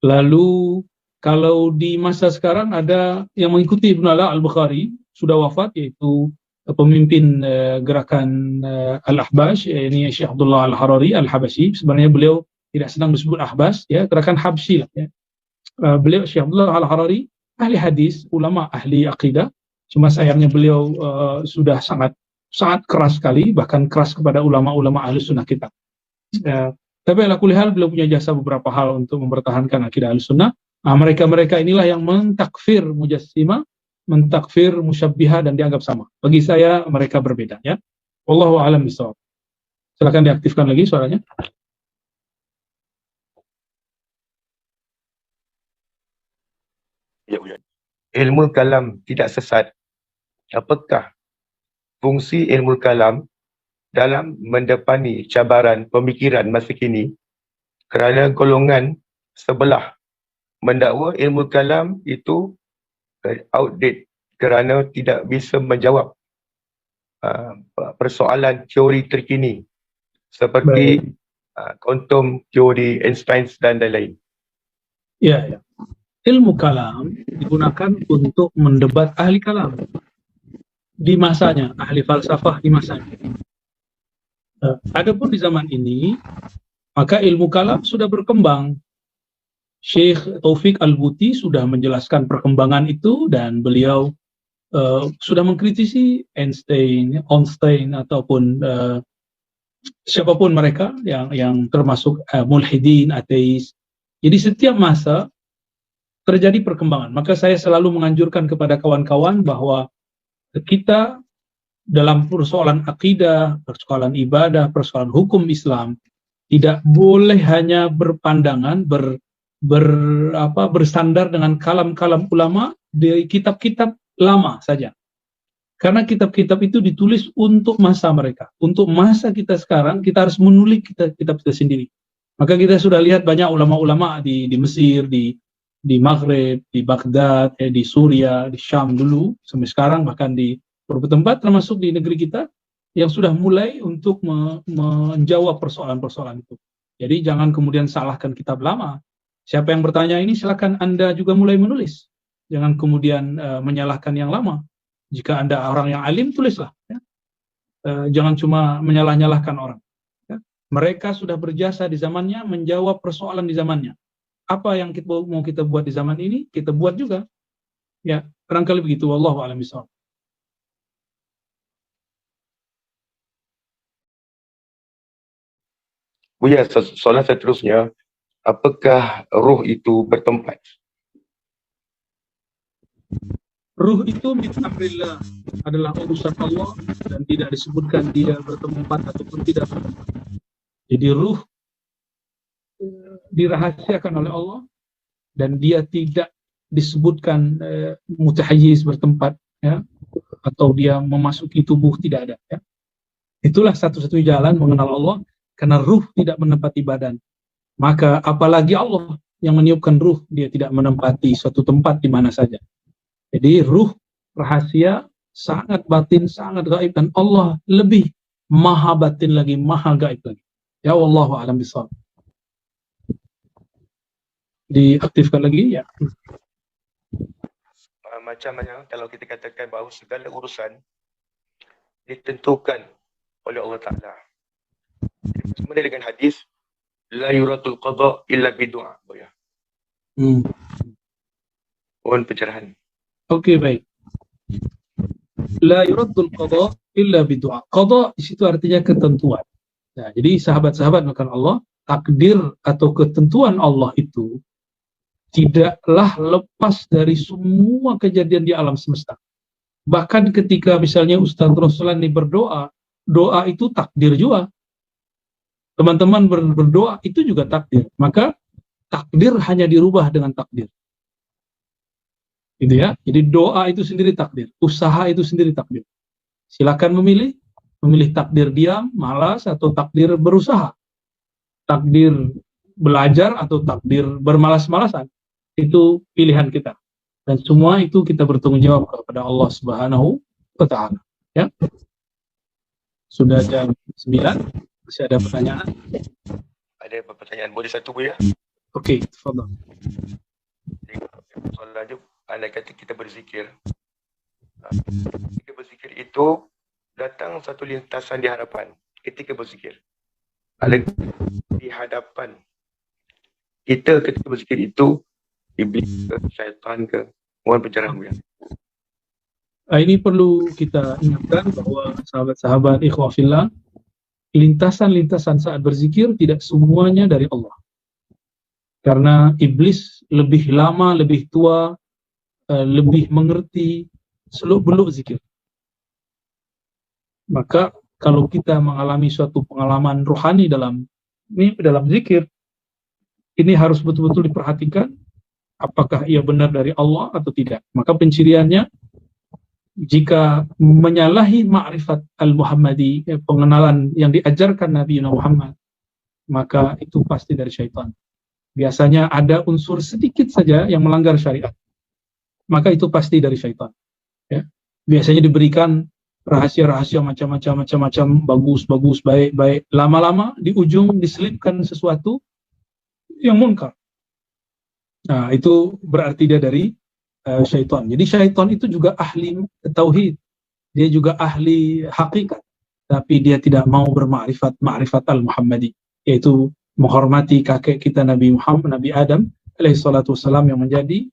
Lalu kalau di masa sekarang ada yang mengikuti Ibnu Ala Al-Bukhari, sudah wafat, yaitu pemimpin gerakan Al-Ahbash, ini Syekh Abdullah Al-Harari Al-Habashi. Sebenarnya beliau tidak senang disebut Ahbas, ya, gerakan Habsyi lah, ya. Beliau Syekh Abdullah Al-Harari ahli hadis, ulama ahli akidah. Cuma sayangnya beliau sudah sangat keras sekali, bahkan keras kepada ulama-ulama ahli sunnah kita. Tapi ala kulli hal beliau punya jasa beberapa hal untuk mempertahankan akidah ahli sunnah. Mereka-mereka inilah yang mentakfir Mujassimah, mentakfir Musyabbihah, dan dianggap sama. Bagi saya mereka berbeda, ya. Wallahu a'lam bishawab. Silakan diaktifkan lagi suaranya. Ya, ilmu kalam tidak sesat. Apakah fungsi ilmu kalam dalam mendepani cabaran pemikiran masa kini? Kerana golongan sebelah mendakwa ilmu kalam itu outdated kerana tidak bisa menjawab persoalan teori terkini seperti kuantum teori Einstein dan lain-lain. Ya. Ilmu kalam digunakan untuk mendebat ahli kalam di masanya, ahli falsafah di masanya. Adapun di zaman ini, maka ilmu kalam sudah berkembang. Syekh Taufik Al-Buti sudah menjelaskan perkembangan itu, dan beliau sudah mengkritisi Einstein ataupun siapapun mereka yang termasuk mulhidin, ateis. Jadi setiap masa terjadi perkembangan. Maka saya selalu menganjurkan kepada kawan-kawan bahwa kita dalam persoalan akidah, persoalan ibadah, persoalan hukum Islam tidak boleh hanya berpandangan bersandar dengan kalam-kalam ulama dari kitab-kitab lama saja. Karena kitab-kitab itu ditulis untuk masa mereka. Untuk masa kita sekarang, kita harus menulis kitab kita sendiri. Maka kita sudah lihat banyak ulama-ulama di Mesir, di Maghrib, di Baghdad, di Suria, di Syam dulu, sampai sekarang, bahkan di beberapa tempat termasuk di negeri kita, yang sudah mulai untuk menjawab persoalan-persoalan itu. Jadi jangan kemudian salahkan kitab lama. Siapa yang bertanya ini, silakan Anda juga mulai menulis. Jangan kemudian menyalahkan yang lama. Jika Anda orang yang alim, tulislah. Ya. Jangan cuma menyalah-nyalahkan orang. Ya. Mereka sudah berjasa di zamannya, menjawab persoalan di zamannya. Apa yang mau kita buat di zaman ini, kita buat juga. Ya, barangkali begitu. Wallahu a'lam bishawab. Buya, soalan seterusnya, apakah ruh itu bertempat? Ruh itu min amrillah, adalah urusan Allah, dan tidak disebutkan dia bertempat ataupun tidak bertempat. Jadi ruh dirahasiakan oleh Allah, dan dia tidak disebutkan mutahayyiz bertempat, ya, atau dia memasuki tubuh, tidak ada, ya. Itulah satu-satunya jalan mengenal Allah, karena ruh tidak menempati badan. Maka apalagi Allah yang meniupkan ruh, dia tidak menempati suatu tempat di mana saja. Jadi ruh rahasia, sangat batin, sangat gaib, dan Allah lebih maha batin lagi, maha gaib lagi. Ya, wallahu a'lam bishawab. Diaktifkan lagi, ya. Macam mana kalau kita katakan bahawa segala urusan ditentukan oleh Allah Ta'ala. Sebenarnya dengan hadis, la yuratul qada illa bidu'a. Mohon pencerahan. Oke, baik. La yuratul qada illa bidu'a. Qada di situ artinya ketentuan. Nah, jadi sahabat-sahabat makan Allah, takdir atau ketentuan Allah itu tidaklah lepas dari semua kejadian di alam semesta. Bahkan ketika misalnya Ustaz Ruslan ini berdoa, doa itu takdir juga. Teman-teman berdoa itu juga takdir. Maka takdir hanya dirubah dengan takdir. gitu ya. Jadi doa itu sendiri takdir, usaha itu sendiri takdir. Silakan memilih takdir diam, malas, atau takdir berusaha, takdir belajar atau takdir bermalas-malasan. Itu pilihan kita. Dan semua itu kita bertanggung jawab kepada Allah Subhanahu wa Ta'ala. Ya. Sudah jam 9, masih ada pertanyaan? Ada pertanyaan, boleh satu Bu ya? Okey, tafadhal. Soalan dia, andai kata kita berzikir. Ketika berzikir itu, datang satu lintasan di hadapan ketika berzikir. Ada di hadapan kita ketika berzikir itu, iblis ke, syaitan ke, mohon pencerahan ya. Ini perlu kita ingatkan bahwa sahabat-sahabat ikhwah fillah, lintasan-lintasan saat berzikir tidak semuanya dari Allah. Karena iblis lebih lama, lebih tua, lebih mengerti seluk-beluk zikir. Maka kalau kita mengalami suatu pengalaman rohani dalam zikir, ini harus betul-betul diperhatikan apakah ia benar dari Allah atau tidak. Maka penciriannya, jika menyalahi ma'rifat al-Muhammadi, pengenalan yang diajarkan Nabi Muhammad, maka itu pasti dari syaitan. Biasanya ada unsur sedikit saja yang melanggar syariat, maka itu pasti dari syaitan. Ya. Biasanya diberikan rahasia-rahasia macam-macam, bagus, baik. Lama-lama di ujung diselipkan sesuatu yang munkar. Nah, itu berarti dia dari syaitan. Jadi syaitan itu juga ahli tauhid, dia juga ahli hakikat, tapi dia tidak mau ma'rifat al-Muhammadi, yaitu menghormati kakek kita Nabi Muhammad, Nabi Adam alaihi salatu wassalam, yang menjadi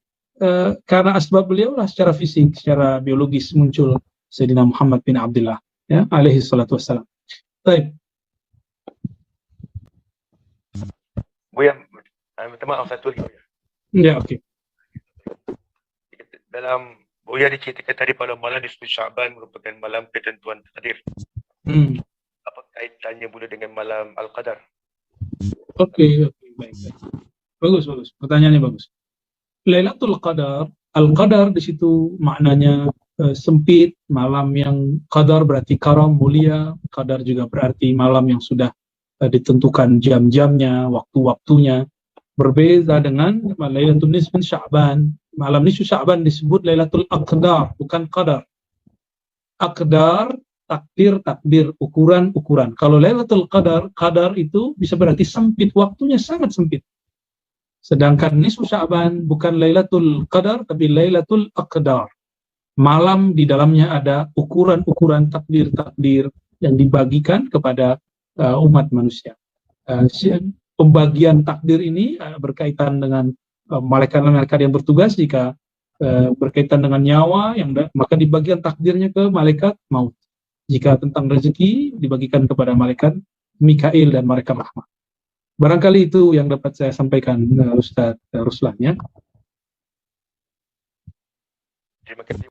karena asbab beliau lah secara fisik, secara biologis muncul Sayyidina Muhammad bin Abdullah, ya, alaihi salatu wassalam. Baik. Buya, minta maaf satu lagi. Ya, okey. Dalam Buya diceritakan tadi pada malam nisfu Sya'ban merupakan malam ketentuan takdir. Apa kaitannya pula dengan malam Al-Qadar? Okey, baik. Bagus. Pertanyaannya bagus. Lailatul Qadar, Al-Qadar di situ maknanya sempit, malam yang qadar berarti karam, mulia, qadar juga berarti malam yang sudah ditentukan jam-jamnya, waktu-waktunya. Berbeza dengan Lailatul Nisfu Sya'ban. Malam nisfu Sya'ban disebut Lailatul Aqdar, bukan qadar. Aqdar, takdir, ukuran. Kalau Lailatul Qadar itu bisa berarti sempit, waktunya sangat sempit. Sedangkan nisfu Sya'ban bukan Lailatul Qadar, tapi Lailatul Aqdar. Malam di dalamnya ada ukuran-ukuran takdir yang dibagikan kepada umat manusia. Pembagian takdir ini berkaitan dengan malaikat-malaikat yang bertugas. Jika berkaitan dengan nyawa, maka dibagikan takdirnya ke malaikat maut. Jika tentang rezeki, dibagikan kepada malaikat Mikail dan malaikat rahmat. Barangkali itu yang dapat saya sampaikan, Ustaz Ruslan, ya. Terima kasih.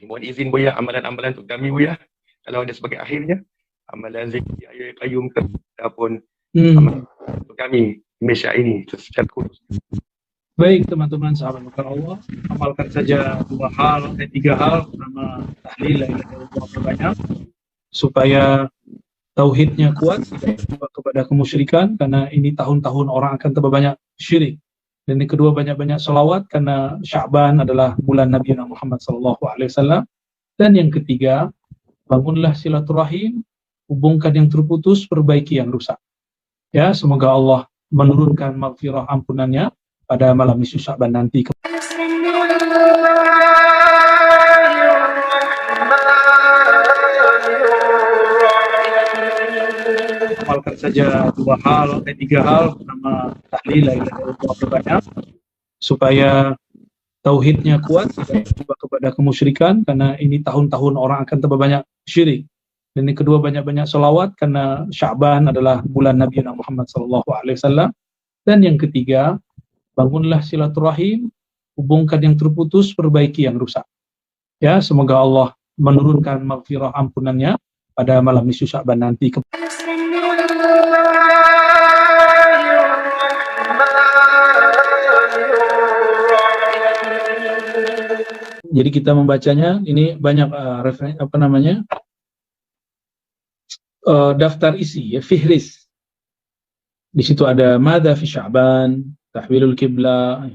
Mohon izin Buya, amalan-amalan untuk kami Buya, kalau ada sebagai akhirnya, amalan zikir ayat qayyum ataupun amalan untuk kami Malaysia ini secara khusus. Baik teman-teman sahabat makan Allah, amalkan saja 3 hal. Pertama, tahlil la ilaha illallah berbanyak supaya tauhidnya kuat, tidak terjebak kepada kemusyrikan, karena ini tahun-tahun orang akan tambah banyak syirik. Dan yang kedua, banyak-banyak selawat karena Sya'ban adalah bulan Nabi Muhammad SAW. Dan yang ketiga, bangunlah silaturahim, hubungkan yang terputus, perbaiki yang rusak. Ya, semoga Allah menurunkan maghfirah ampunannya pada malam nisfu Sya'ban nanti. Amalkan saja 3 hal. Pertama, tahlil la ilaha illallah berbanyak supaya tauhidnya kuat, tidak terjebak kepada kemusyrikan, karena ini tahun-tahun orang akan tambah banyak syirik. Dan yang kedua, banyak-banyak selawat karena Sya'ban adalah bulan Nabi Muhammad SAW. Dan yang ketiga, bangunlah silaturahim, hubungkan yang terputus, perbaiki yang rusak. Ya, semoga Allah menurunkan maghfirah ampunannya pada malam nisfu Sya'ban nanti. Jadi kita membacanya ini banyak daftar isi ya, fihris. Di situ ada madza fi Sya'ban, tahwilul kiblah.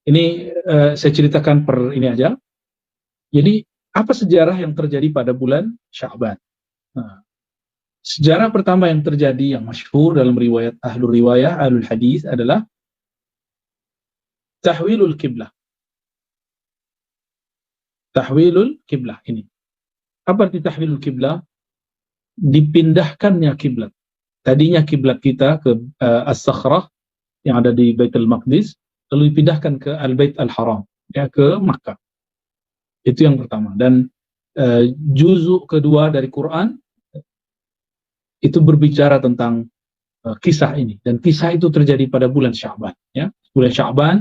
Ini saya ceritakan per ini aja. Jadi apa sejarah yang terjadi pada bulan Sya'ban? Nah, sejarah pertama yang terjadi yang masyhur dalam riwayat ahlul hadis adalah tahwilul kiblah. Tahwilul kiblah ini. Apa arti tahwilul kiblah? Dipindahkannya kiblat. Tadinya kiblat kita ke As-Sakhrah yang ada di Baitul Maqdis, lalu dipindahkan ke Al-Bait Al-Haram, ya, ke Makkah. Itu yang pertama. Dan juzuk kedua dari Quran itu berbicara tentang kisah ini, dan kisah itu terjadi pada bulan Sya'ban, ya. Bulan Sya'ban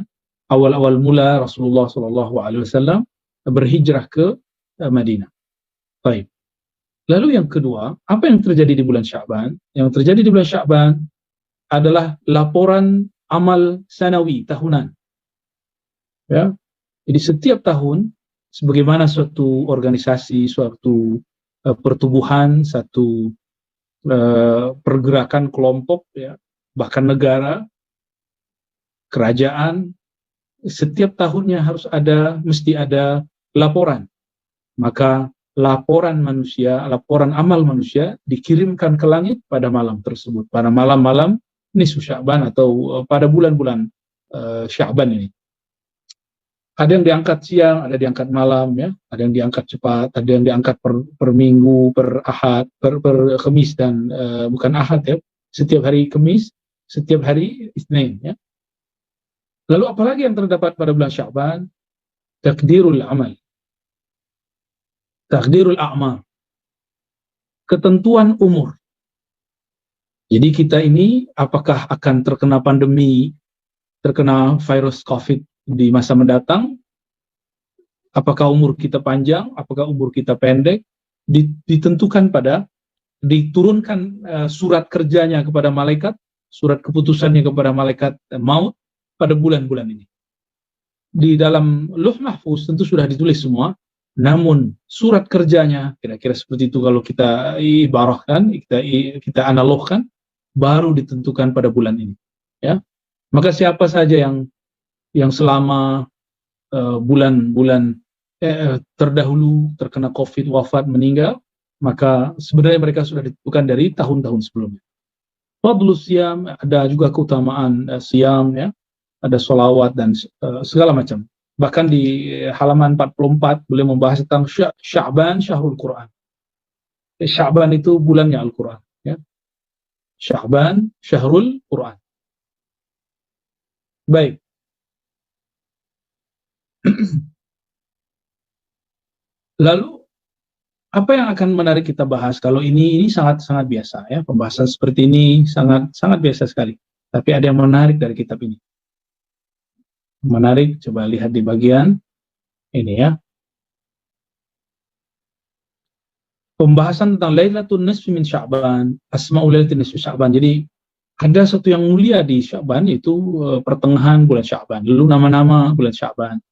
awal-awal mula Rasulullah SAW berhijrah ke Madinah. Baik. Lalu yang kedua, apa yang terjadi di bulan Sya'ban? Yang terjadi di bulan Sya'ban adalah laporan amal sanawi tahunan. Ya. Jadi setiap tahun, sebagaimana suatu organisasi, suatu pertubuhan, satu pergerakan kelompok, ya, bahkan negara, kerajaan, setiap tahunnya mesti ada laporan. Maka laporan amal manusia dikirimkan ke langit pada malam tersebut, pada malam-malam nisfu Sya'ban atau pada bulan-bulan Sya'ban ini. Ada yang diangkat siang, ada yang diangkat malam, ya. Ada yang diangkat cepat, ada yang diangkat per minggu, per ahad, per Khamis dan bukan ahad, ya. Setiap hari Khamis, setiap hari Isnin, ya. Lalu apalagi yang terdapat pada bulan Sya'ban? Takdirul amal. Takdirul a'mar. Ketentuan umur. Jadi kita ini apakah akan terkena pandemi, terkena virus COVID di masa mendatang? Apakah umur kita panjang, apakah umur kita pendek? Ditentukan diturunkan surat kerjanya kepada malaikat, surat keputusannya kepada malaikat maut pada bulan-bulan ini. Di dalam Lauh Mahfuz tentu sudah ditulis semua, namun surat kerjanya kira-kira seperti itu kalau kita ibarahkan, kita analogkan, baru ditentukan pada bulan ini, ya. Maka siapa saja yang selama bulan-bulan terdahulu terkena COVID, wafat, meninggal, maka sebenarnya mereka sudah ditentukan dari tahun-tahun sebelumnya. Fadlus siyam, ada juga keutamaan siyam, ya, ada sholawat dan segala macam. Bahkan di halaman 44 beliau membahas tentang Sya'ban Syahrul Quran. Sya'ban itu bulannya Al-Quran, ya. Sya'ban Syahrul Quran. Baik. Lalu apa yang akan menarik kita bahas? Kalau ini sangat-sangat biasa, ya. Pembahasan seperti ini sangat biasa sekali. Tapi ada yang menarik dari kitab ini. Menarik, coba lihat di bagian ini, ya. Pembahasan tentang Lailatul Nisfi min Sya'ban, Asma'ul Lailatul Nisfi Sya'ban. Jadi ada satu yang mulia di Sya'ban, yaitu pertengahan bulan Sya'ban. Lalu nama-nama bulan Sya'ban.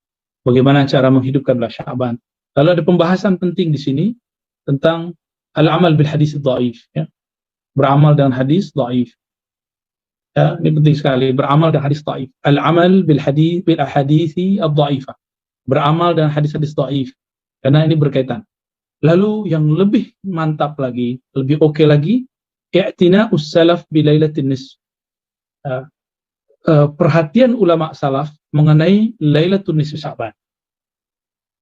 Bagaimana cara menghidupkan bulan Sya'ban. Lalu ada pembahasan penting di sini tentang al-amal bil hadis dhaif, ya. Beramal dengan hadis dhaif. Ya, ini penting sekali, beramal dengan hadis dhaif. Al-amal bil ahadithi ad-dhaifah. Beramal dengan hadis-hadis dhaif. Karena ini berkaitan. Lalu yang lebih mantap lagi, lebih oke lagi, i'tina'us salaf bi lailatin nisf. Perhatian ulama salaf mengenai Lailatul Nisfi Sya'ban.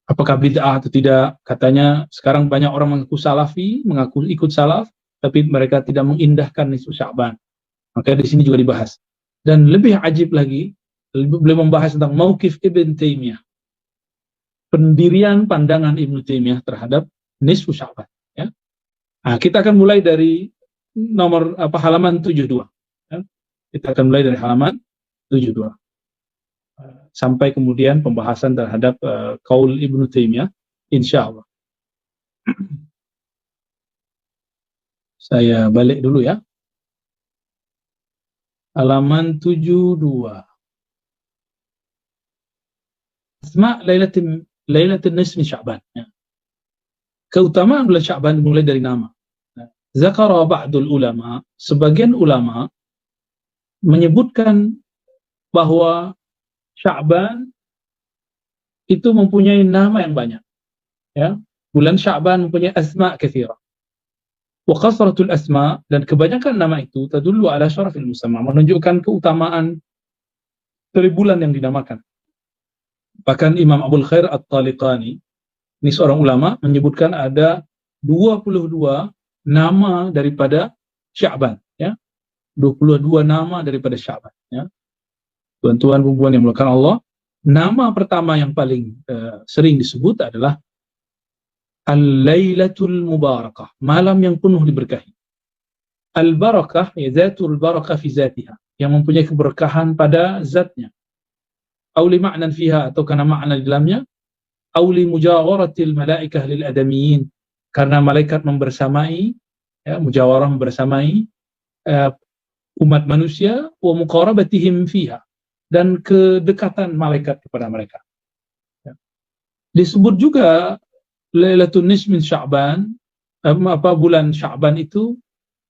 Apakah bid'ah atau tidak? Katanya sekarang banyak orang mengaku salafi, mengaku ikut salaf, tapi mereka tidak mengindahkan Nisfu Sya'ban. Maka di sini juga dibahas. Dan lebih ajib lagi, beliau membahas tentang mauqif Ibn Taimiyah. Pendirian pandangan Ibn Taimiyah terhadap Nisfu Sya'ban, ya. Nah, kita akan mulai dari halaman 72. Ya. Kita akan mulai dari halaman 72. Sampai kemudian pembahasan terhadap qaul Ibn Taimiyah, insyaallah. Saya balik dulu, ya. Halaman 72. Asma' Lailatul Lailatul Nisfi Sya'ban. Ya. Keutamaan bulan Sya'ban dimulai dari nama. Zakara ba'dul ulama, sebagian ulama menyebutkan bahwa Sya'ban itu mempunyai nama yang banyak. Ya. Bulan Sya'ban mempunyai asma' katsira. Wa kasratul asma', dan kebanyakan nama itu tadullu ala syarafil musamma, menunjukkan keutamaan dari bulan yang dinamakan. Bahkan Imam Abul Khair At-Taliqani, ini seorang ulama, menyebutkan ada 22 nama daripada Sya'ban, ya. 22 nama daripada Sya'ban, ya. Tuan-tuan perempuan yang melakukan Allah, nama pertama yang paling sering disebut adalah Al-Lailatul Mubarakah, malam yang penuh diberkahi. Al-Barakah, ya, zatul barakah fi zatiha, yang mempunyai keberkahan pada zatnya. Aw li ma'nan fiha, atau karena makna di dalamnya. Aw li mujawaratil malaikah lil adamiyyin, karena malaikat membersamai, ya, mujawarah membersamai umat manusia, wa muqarabatihim fiha, dan kedekatan malaikat kepada mereka. Ya. Disebut juga Lailatul Nisfi min Sya'ban, bulan Sya'ban itu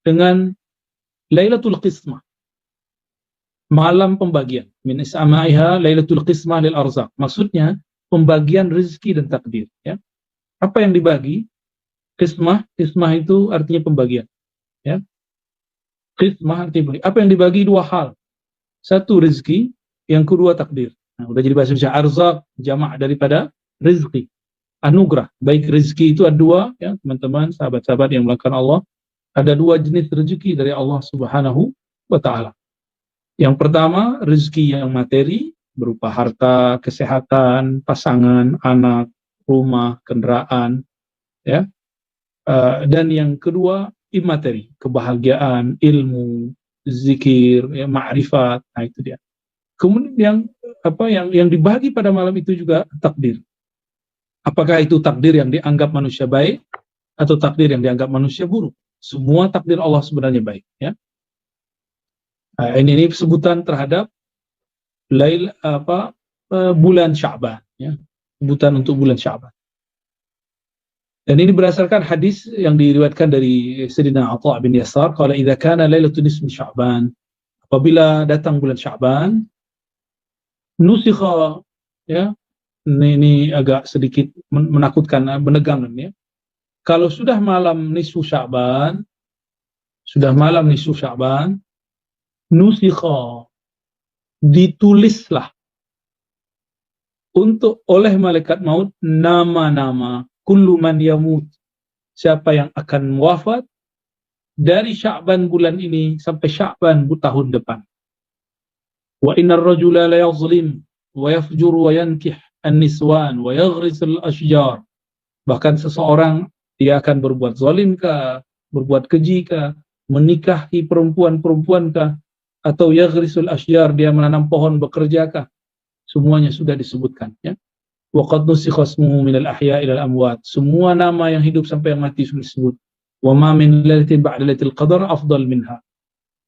dengan Lailatul Qismah, malam pembagian. Min is'amaiha Lailatul Qismah lil arzaq, maksudnya pembagian rezeki dan takdir, ya. Apa yang dibagi? Qismah itu artinya pembagian, ya. Qismah artinya pembagian. Apa yang dibagi? Dua hal. Satu rezeki, yang kedua takdir. Nah, udah jadi bahasa Indonesia. Arzaq jamak daripada rezeki, anugerah. Baik rezeki itu ada dua, ya teman-teman, sahabat-sahabat yang melakukan Allah. Ada dua jenis rezeki dari Allah Subhanahu wa ta'ala. Yang pertama, rezeki yang materi, berupa harta, kesehatan, pasangan, anak, rumah, kendaraan, ya. Dan yang kedua, imateri, kebahagiaan, ilmu, zikir, ya, ma'rifat. Nah, itu dia. Kemudian yang dibagi pada malam itu juga takdir. Apakah itu takdir yang dianggap manusia baik atau takdir yang dianggap manusia buruk? Semua takdir Allah sebenarnya baik, ya. Nah, ini sebutan terhadap bulan Sya'ban, ya. Sebutan untuk bulan Sya'ban. Dan ini berdasarkan hadis yang diriwayatkan dari Sayyidina Atha bin Yasar, qala idza kana lailatul nisfi Sya'ban, apabila datang bulan Sya'ban, nusikha, ya. Ini agak sedikit menakutkan, menegangkan, ya. Kalau sudah malam nisfu Sya'ban, nusikha, ditulislah oleh malaikat maut nama-nama kullu man yamut, siapa yang akan wafat dari Sya'ban bulan ini sampai Sya'ban tahun depan. Wa innar rajula la yazlim wa yafjur wa yankih an-niswan wa yaghrisul ashjar. Bahkan seseorang dia akan berbuat zalim kah, berbuat keji kah, menikahi perempuan-perempuan kah, atau yaghrisul ashjar, dia menanam pohon, bekerja kah. Semuanya sudah disebutkan, ya. Wa qad nusikha ismuhu minal ahya'i ilal amwat. Semua nama yang hidup sampai yang mati sudah disebut. Wa ma min lailatin ba'da lailatul qadar afdal minha.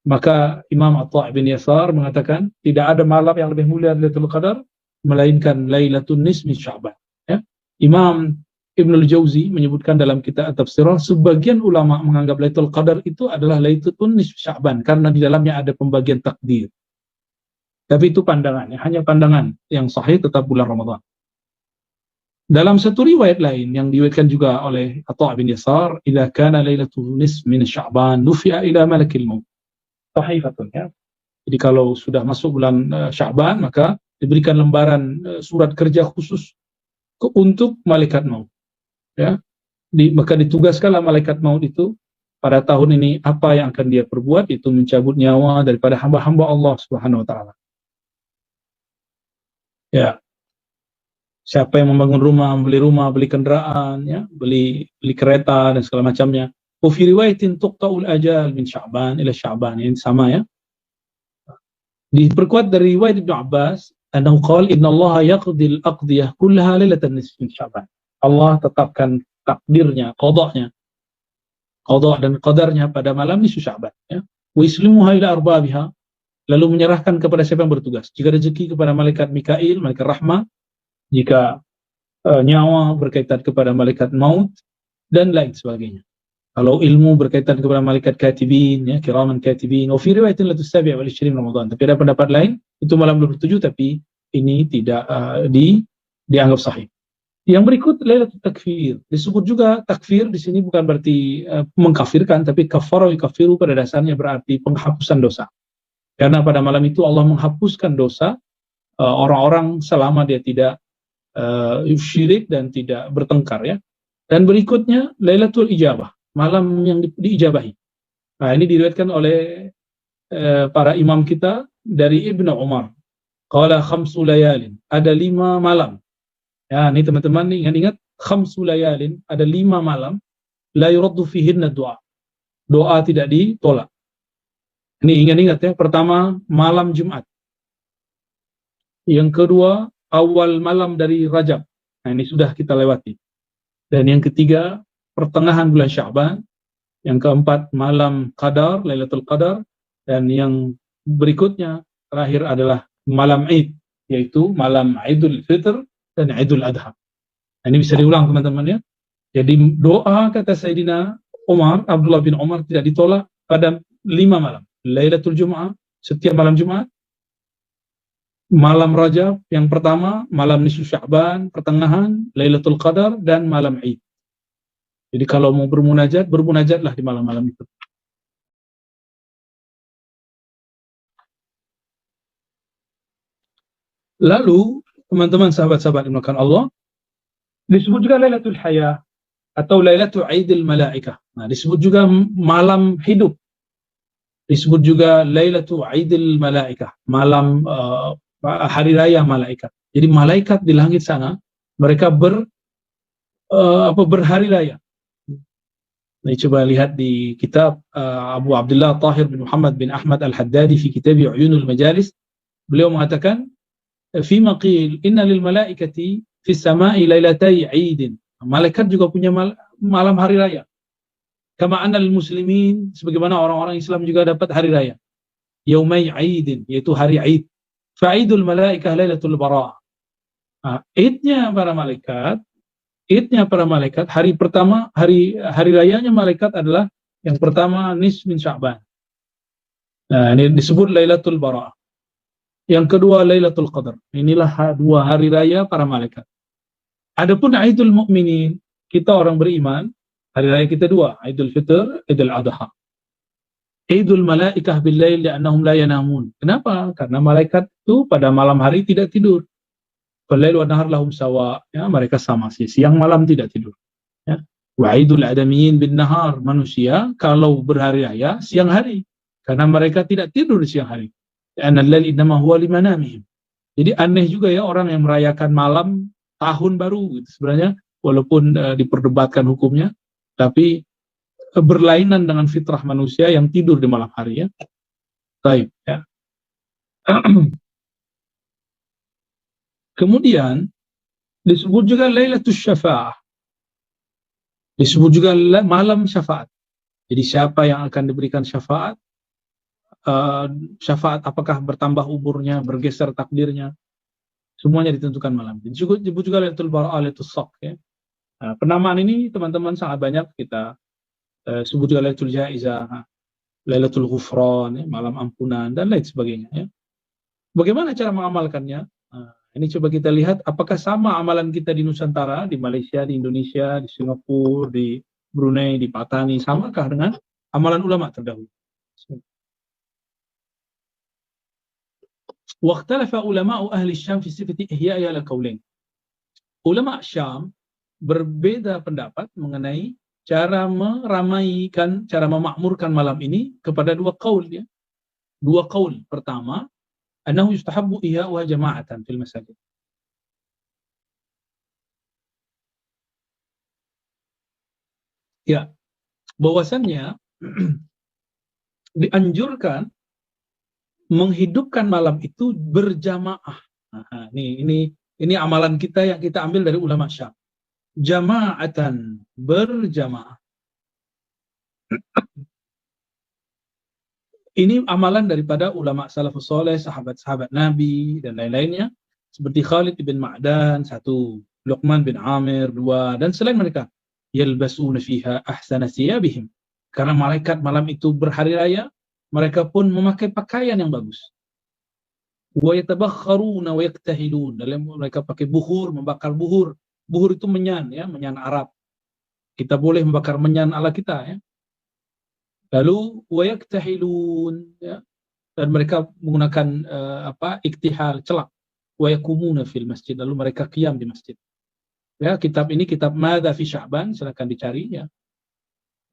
Maka Imam Atha bin Yasar mengatakan tidak ada malam yang lebih mulia dari Lailatul Qadar melainkan Lailatul Nisfi Sya'ban, ya. Imam Ibnul Jauzi menyebutkan dalam kitab At-Tafsirah, sebagian ulama menganggap Lailatul Qadar itu adalah Lailatul Nisfi Sya'ban karena di dalamnya ada pembagian takdir. Tapi itu pandangannya, hanya pandangan. Yang sahih tetap bulan Ramadan. Dalam satu riwayat lain yang diriwayatkan juga oleh Atha bin Yasar, idza kana Lailatul Nisfi min Sya'ban nufi'a ila malakil maut. Sahihatun, ya. Jadi kalau sudah masuk bulan Sya'ban, maka diberikan lembaran surat kerja khusus untuk malaikat maut, ya. Maka ditugaskanlah malaikat maut itu pada tahun ini, apa yang akan dia perbuat, itu mencabut nyawa daripada hamba-hamba Allah Subhanahu wa ta'ala. Ya. Siapa yang membangun rumah, beli kendaraan, ya, beli kereta dan segala macamnya. Wa fi riwayatin tuqta'ul ajal min Sya'ban ila Sya'ban, ini sama, ya. Diperkuat dari riwayat Ibnu Abbas, annahu qala innallaha yaqdil aqdiyah kullaha lailatan nisfi min Sya'ban. Allah tetapkan takdirnya, qadanya, qada dan qadarnya pada malam nisfu Sya'ban, ya. Wa yuslimuha ila arbabiha, lalu menyerahkan kepada siapa yang bertugas. Jika rezeki kepada malaikat Mikail, malaikat rahmah. Jika nyawa berkaitan kepada malaikat maut dan lain sebagainya. Kalau ilmu berkaitan kepada malaikat katibin, ya, kiraman katibin. Wa fi riwayatin la tusabi' wal 20 Ramadan. Tapi ada pendapat lain, itu malam 27 tapi ini tidak dianggap sahih. Yang berikut Lailatul Takfir. Disebut juga takfir di sini bukan berarti mengkafirkan, tapi kafara yukafiru pada dasarnya berarti penghapusan dosa. Karena pada malam itu Allah menghapuskan dosa orang-orang selama dia tidak syirik dan tidak bertengkar, ya. Dan berikutnya Lailatul Ijabah, malam yang diijabahi. Nah, ini diriwayatkan oleh para imam kita dari Ibnu Umar. Qala khamsu layalin, ada 5 malam. Ya, ini teman-teman ingat-ingat, khamsu layalin, ada 5 malam, la yuraddu fihinna doa. Doa tidak ditolak. Ini ingat-ingat ya, pertama malam Jumat. Yang kedua awal malam dari Rajab. Nah, ini sudah kita lewati. Dan yang ketiga pertengahan bulan Sya'ban. Yang keempat malam Qadar, Lailatul Qadar. Dan yang berikutnya terakhir adalah malam Id, yaitu malam Idul Fitr dan Idul Adha. Nah, ini bisa diulang teman-teman ya. Jadi doa kata Sayyidina Umar, Abdullah bin Umar tidak ditolak pada 5 malam. Lailatul Jum'ah, setiap malam Jumat. Malam Rajab yang pertama, malam Nisfu Sya'ban, pertengahan, Lailatul Qadar, dan malam Id. Jadi kalau mau bermunajatlah di malam-malam itu. Lalu, teman-teman sahabat-sahabat yang dimuliakan Allah, disebut juga Lailatul Hayah atau Lailatul Aidil Malaikah. Nah, disebut juga malam hidup. Disebut juga Lailatul Aidil Malaikah, malam hari raya malaikat. Jadi malaikat di langit sana mereka berhari raya. Nah, coba lihat di kitab Abu Abdullah Tahir bin Muhammad bin Ahmad Al-Haddadi fi kitab Uyunul Majalis. Beliau mengatakan fi maqil inna lil malaikati fi samai lailatai aidin. Malaikat juga punya malam hari raya. Kama anna lil muslimin, sebagaimana orang-orang Islam juga dapat hari raya. Yaumai aidin, yaitu hari Aid. Fa'idul malaikah lailatul bara'. Nah, idnya para malaikat, hari pertama, hari rayanya malaikat adalah yang pertama nisf min Sya'ban. Nah, ini disebut Lailatul Bara'. Yang kedua Lailatul Qadar. Inilah 2 hari raya para malaikat. Adapun Aidul Mukminin, kita orang beriman, hari raya kita 2, Idul Fitr, Idul Adha. Idul malaikah bil-lail li'annahum la yanamun. Kenapa? Karena malaikat itu pada malam hari tidak tidur. Wal-lail wan-nahar lahum sawa. Ya, mereka sama sih, siang malam tidak tidur. Ya. Wa idul adamiyyin bin-nahar, manusia kalau berhari raya siang hari. Karena mereka tidak tidur di siang hari. Li'anna al-lail innama huwa limanamihim. Jadi aneh juga ya orang yang merayakan malam tahun baru gitu. Sebenarnya walaupun diperdebatkan hukumnya, tapi berlainan dengan fitrah manusia yang tidur di malam hari ya. Baik ya. Kemudian disebut juga Lailatul Syafa'ah. Disebut juga malam syafaat. Jadi siapa yang akan diberikan syafaat? Syafaat apakah bertambah umurnya, bergeser takdirnya? Semuanya ditentukan malam. Disebut juga Lailatul Bara'ah, Lailatul Shaq ya. Nah, penamaan ini teman-teman sangat banyak kita sebut juga Lailatul Jaizah, Lailatul Ghufran, ya, malam ampunan dan lain sebagainya. Ya. Bagaimana cara mengamalkannya? Nah, ini coba kita lihat apakah sama amalan kita di Nusantara, di Malaysia, di Indonesia, di Singapura, di Brunei, di Patani, samakah dengan amalan ulama terdahulu? Waqtalafa ulama'u ahli Syam fi sifati ihya'i ala qaulain. Ulama Syam berbeda pendapat mengenai cara meramaikan, cara memakmurkan malam ini kepada 2 qaul ya. 2 qaul. Pertama, annahu yustahabbu ihya'uha jama'atan fil masajid. Ya, bahwasannya dianjurkan menghidupkan malam itu berjamaah. Nah, ini amalan kita yang kita ambil dari ulama Syam. Jama'atan, berjamaah. Ini amalan daripada ulama salafus saleh, sahabat-sahabat Nabi dan lain-lainnya, seperti Khalid bin Ma'dan 1, Luqman bin Amir 2, dan selain mereka. Yalbasuna fiha ahsana thiyabihim. Karena malaikat malam itu berhari raya, mereka pun memakai pakaian yang bagus. Wa yatabakharuna wa yaktahilun. Dalam mereka pakai buhur, membakar buhur. Buhur itu menyan, ya, menyan Arab. Kita boleh membakar menyan ala kita, ya. Lalu wa yaktahilun, ya. Dan mereka menggunakan iktihal, celak. Wa yakumuna fil masjid. Lalu mereka qiyam di masjid. Ya, kitab ini kitab Madza fi Sya'ban, silakan dicari, ya.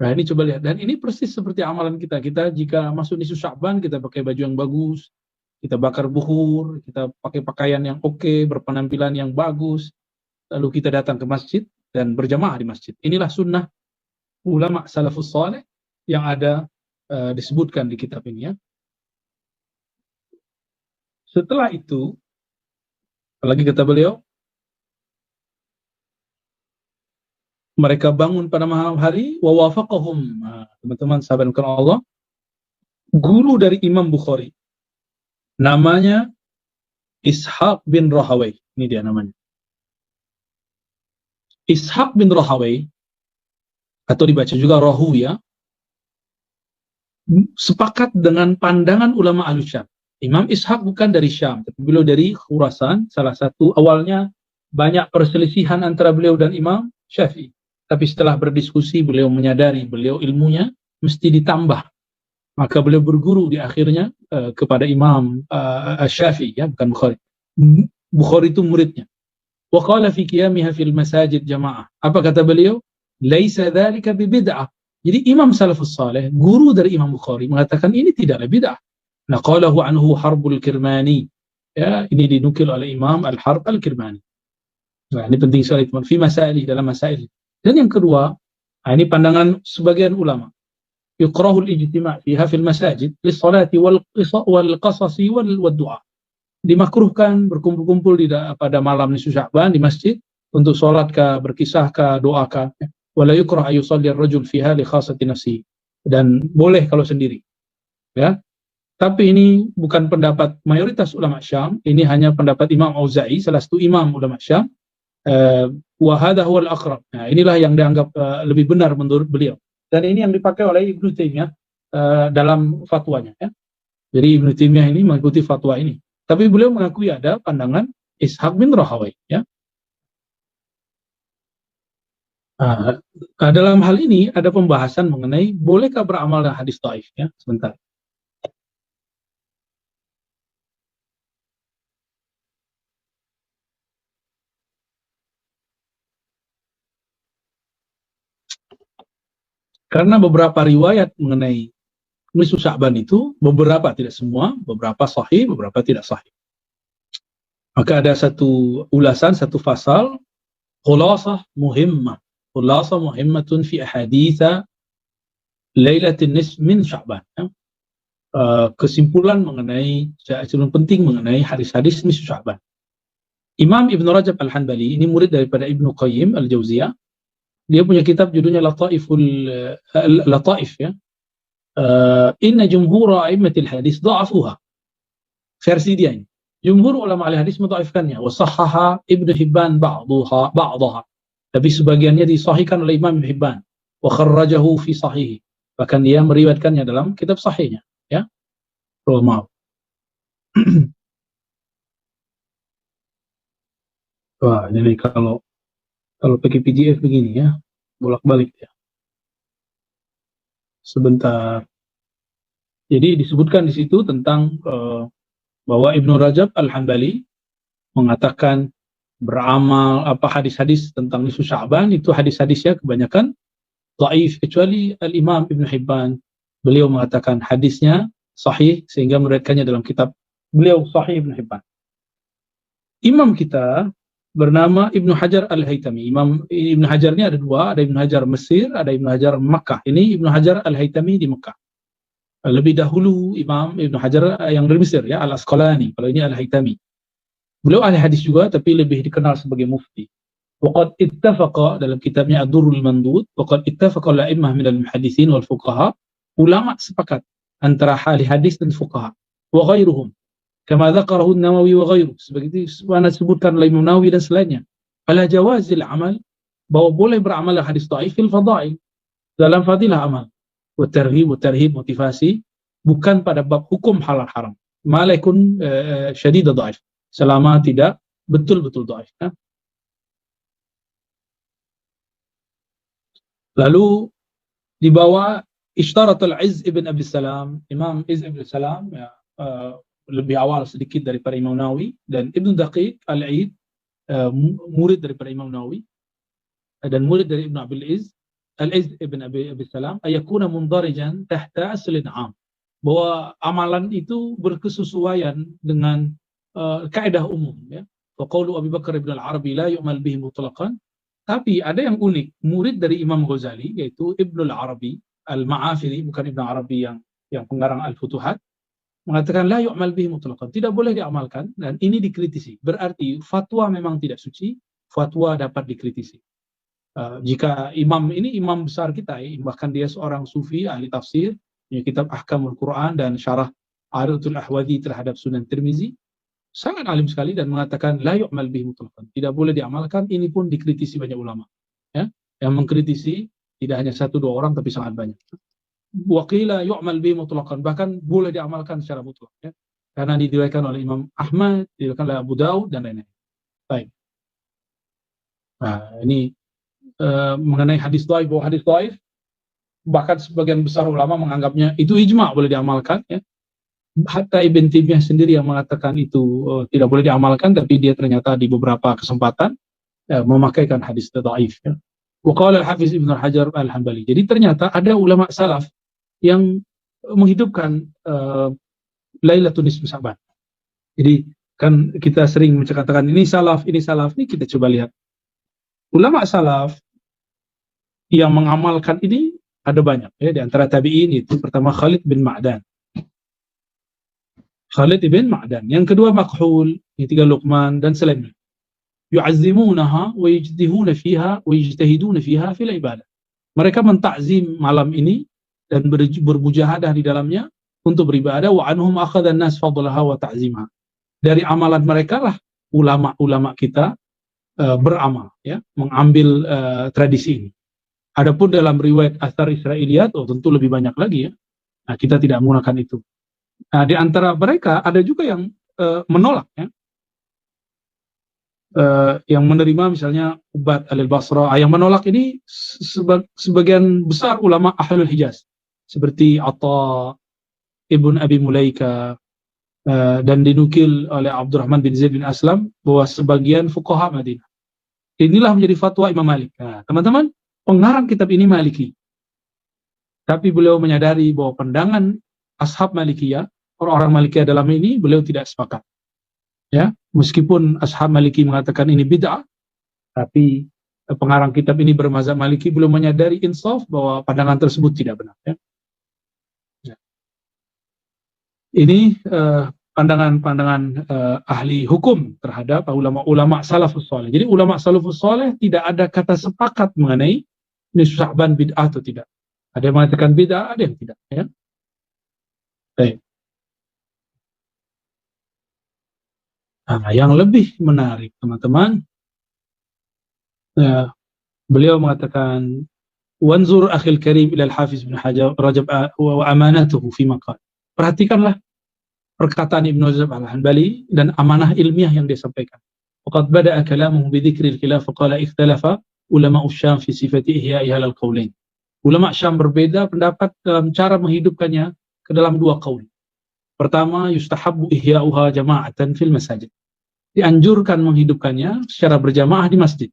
Nah, ini coba lihat, dan ini persis seperti amalan kita. Kita jika masuk nisfu Sya'ban, kita pakai baju yang bagus, kita bakar buhur, kita pakai pakaian yang oke, berpenampilan yang bagus, lalu kita datang ke masjid dan berjamaah di masjid. Inilah sunnah ulama salafus saleh yang ada disebutkan di kitab ini, ya. Setelah itu, apalagi kata beliau, mereka bangun pada malam hari, wa wafaqahum, teman-teman sahabat Allah, guru dari Imam Bukhari, namanya Ishaq bin Rahawai. Ini dia namanya. Ishaq bin Rahawai, atau dibaca juga Rahuya, sepakat dengan pandangan ulama Ahlussyam. Imam Ishaq bukan dari Syam, tapi beliau dari Khurasan, salah satu. Awalnya banyak perselisihan antara beliau dan Imam Syafi'i. Tapi setelah berdiskusi, beliau menyadari beliau ilmunya mesti ditambah. Maka beliau berguru di akhirnya kepada Imam Syafi'i, ya, bukan Bukhari. Bukhari itu muridnya. Wa qala fi qiyamiha fil masajid jamaah. Apa kata beliau? Laisa dzalika bi bid'ah. Jadi Imam Salafus Saleh, guru dari Imam Bukhari, mengatakan ini tidaklah bid'ah. Naqalahu anhu Harbul Kirmani. Ya, ini dinukil oleh Imam Al-Harb Al-Kirmani. Nah, ini penting sekali, teman. Fi masail, dalam masail. Dan yang kedua, ini pandangan sebagian ulama. Yukrahul ijtima' fiha fil masajid lis-salati wal qasasi wal du'a. Dimakruhkan berkumpul-kumpul pada malam nisfu Sya'ban di masjid untuk salat ka, berkisah ka, doa ka. Wala yukrah ay yusalli ar-rajul fiha li khassati nafsi. Dan boleh kalau sendiri. Ya. Tapi ini bukan pendapat mayoritas ulama Syam, ini hanya pendapat Imam Auza'i, salah satu imam ulama Syam. Wa hadha huwal aqrab. Nah, inilah yang dianggap lebih benar menurut beliau. Dan ini yang dipakai oleh Ibnu Taimiyah dalam fatwanya, ya. Jadi Ibnu Taimiyah ini mengikuti fatwa ini. Tapi beliau mengakui ada pandangan Ishaq bin Rahawai, ya. Dalam hal ini ada pembahasan mengenai bolehkah beramal dengan hadis dhaif, ya. Sebentar. Karena beberapa riwayat mengenai nisfu Sya'ban itu, beberapa, tidak semua, beberapa sahih, beberapa tidak sahih. Maka ada satu ulasan, satu fasal, khulasah muhimmah. Khulasah muhimmatun fi ahaditha lailatin nisf min Sya'ban. Ya. Kesimpulan mengenai, kesimpulan penting mengenai hadis-hadis nisfu Sya'ban. Imam Ibn Rajab Al-Hanbali, ini murid daripada Ibnu Qayyim Al-Jauziyah. Dia punya kitab judulnya Lataif, ya. Inna jumhur a'immatil hadis dha'afuha. Versi dia ini. Jumhur ulama al-hadis mendhaifkannya. Wa sahhaha Ibnu Hibban ba'daha. Tapi sebagiannya disahihkan oleh Imam Ibnu Hibban. Wa kharrajahu fi sahihi. Bahkan dia meriwayatkannya dalam kitab sahihnya, ya. Oh, maaf. Wah, jadi kalau pakai PDF begini, ya, bolak-balik, ya. Sebentar. Jadi disebutkan di situ tentang bahwa Ibnu Rajab Al-Hanbali mengatakan beramal hadis-hadis tentang nisfu Sya'ban itu hadis-hadisnya kebanyakan dhaif, kecuali Al-Imam Ibnu Hibban. Beliau mengatakan hadisnya sahih sehingga meriwayatkannya dalam kitab beliau Sahih Ibnu Hibban. Imam kita bernama Ibnu Hajar Al-Haytami. Imam Ibnu Hajar ini ada dua, ada Ibnu Hajar Mesir, ada Ibnu Hajar Makkah. Ini Ibnu Hajar Al-Haytami di Makkah. Lebih dahulu Imam Ibnu Hajar yang dari Mesir, ya, Al-Asqalani. Kalau ini Al-Haytami. Beliau ahli hadis juga, tapi lebih dikenal sebagai mufti. Waqad ittafaqa, dalam kitabnya Ad-Durrul Mandud, waqad ittafaqa al-a'immah minal muhaddisin wal fuqaha, ulama sepakat antara ahli hadis dan fuqaha wa ghairuhum. Kama dzakarahu An-Nawawi wa ghairuh, seperti mana disebutkan oleh Imam Nawawi dan selainnya. ala jawazil amal, bahwa boleh beramal hadis dhaif fil fadail, dalam fadilah amal. Wa tarhib motivasi, bukan pada bab hukum halal haram. Malaikun syadid dhaif, selama tidak betul-betul dhaif. Lalu di bawah Ishtaratul Izz ibn Abi Salam, Imam Izz ibn Salam ya, lebih awal sedikit daripada Imam Nawawi, dan Ibn Daqiq Al-Aid, murid daripada Imam Nawawi dan murid dari Ibn Abil Izz, Al-Izz ibn Abi Salam, ayakuna mundarijan tahta aslin am, bahwa amalan itu berkesesuaian dengan kaidah umum, ya. Wa qawlu Abu Bakar ibn al-Arabi la yu'mal bihi mutlaqan. Tapi ada yang unik, murid dari Imam Ghazali, yaitu Ibn al-Arabi al-Ma'afiri, bukan Ibn Arabi yang pengarang Al-Futuhat, mengatakan la yu'mal bihi mutlaqan, tidak boleh diamalkan, dan ini dikritisi. Berarti fatwa memang tidak suci, fatwa dapat dikritisi. Jika imam ini imam besar kita, bahkan dia seorang sufi, ahli tafsir, punya kitab Ahkamul Quran dan syarah Aridatul Ahwadi terhadap Sunan Tirmizi, sangat alim sekali, dan mengatakan la yu'mal bihi mutlaqan, tidak boleh diamalkan. Ini pun dikritisi banyak ulama, ya. Yang mengkritisi tidak hanya satu dua orang, tapi sangat banyak. Wa qila yu'mal bihi mutlaqan, bahkan boleh diamalkan secara mutlak, ya. Karena diriwayatkan oleh Imam Ahmad, diriwayatkan oleh Abu Daud dan lain-lain. Baik. Nah, ini mengenai hadis dhaif, bahwa hadis dhaif bahkan sebagian besar ulama menganggapnya itu ijma' boleh diamalkan, ya. Hatta Ibn Taimiyah sendiri yang mengatakan itu tidak boleh diamalkan, tapi dia ternyata di beberapa kesempatan memakaikan hadis dhaif, ya. Wa qala al-Hafiz Ibnu Hajar Al-Hambali. Jadi ternyata ada ulama salaf yang menghidupkan Lailatul Nisfu Sya'ban. Jadi kan kita sering menceritakan ini salaf, ini kita coba lihat. Ulama salaf yang mengamalkan ini ada banyak, ya. Di antara tabi'in itu pertama Khalid bin Ma'dan. Khalid ibn Ma'dan. Yang kedua Makhul, yang tiga Luqman dan selainnya. Yu'azzimunaha wa yajtihuna fiha wa yajtahiduna fiha fil ibadah. Mereka mentakzim malam ini dan bermujahadah di dalamnya untuk beribadah. Wa anhum akhadha an-nas fadlaha wa ta'zimha. Dari amalan mereka lah ulama-ulama kita beramal, ya, mengambil tradisi ini. Adapun dalam riwayat Athar Israiliyat, tentu lebih banyak lagi, ya. Nah, kita tidak menggunakan itu. Nah, di antara mereka ada juga yang menolak, ya. Yang menerima misalnya Ubad al-Basra, yang menolak ini sebagian besar ulama Ahlul Hijaz, seperti Atta Ibn Abi Mulaika, dan dinukil oleh Abdurrahman bin Zaid bin Aslam bahwa sebagian fuqaha Madinah. Inilah menjadi fatwa Imam Malik. Nah, teman-teman, pengarang kitab ini Maliki, tapi beliau menyadari bahwa pandangan ashab Malikiyah, orang-orang Malikiyah dalam ini, beliau tidak sepakat, ya. Meskipun ashab Maliki mengatakan ini bid'ah, tapi pengarang kitab ini bermazhab Maliki, belum menyadari insaf bahwa pandangan tersebut tidak benar, ya. Ini pandangan-pandangan ahli hukum terhadap ulama-ulama salafus saleh. Jadi ulama salafus saleh tidak ada kata sepakat mengenai nisfu Sya'ban bid'ah atau tidak. Ada yang mengatakan bid'ah, ada yang tidak, ya. Baik. Nah, yang lebih menarik, teman-teman, beliau mengatakan wanzur akhil karim ila al-Hafiz bin Hajar Rajab wa amanatuhu fi maqal. Perhatikanlah perkataan Ibnu Rajab Al-Hanbali dan amanah ilmiah yang dia sampaikan. Waqad bada'a kalamuhu bi dzikri al-khilaf wa qala ikhtalafa ulama Syam fi sifati ihya'iha al-qaulain. Ulama Syam berbeda pendapat dalam cara menghidupkannya ke dalam dua qaul. Pertama, yustahabbu ihya'uha jama'atan fil masajid. Dianjurkan menghidupkannya secara berjamaah di masjid.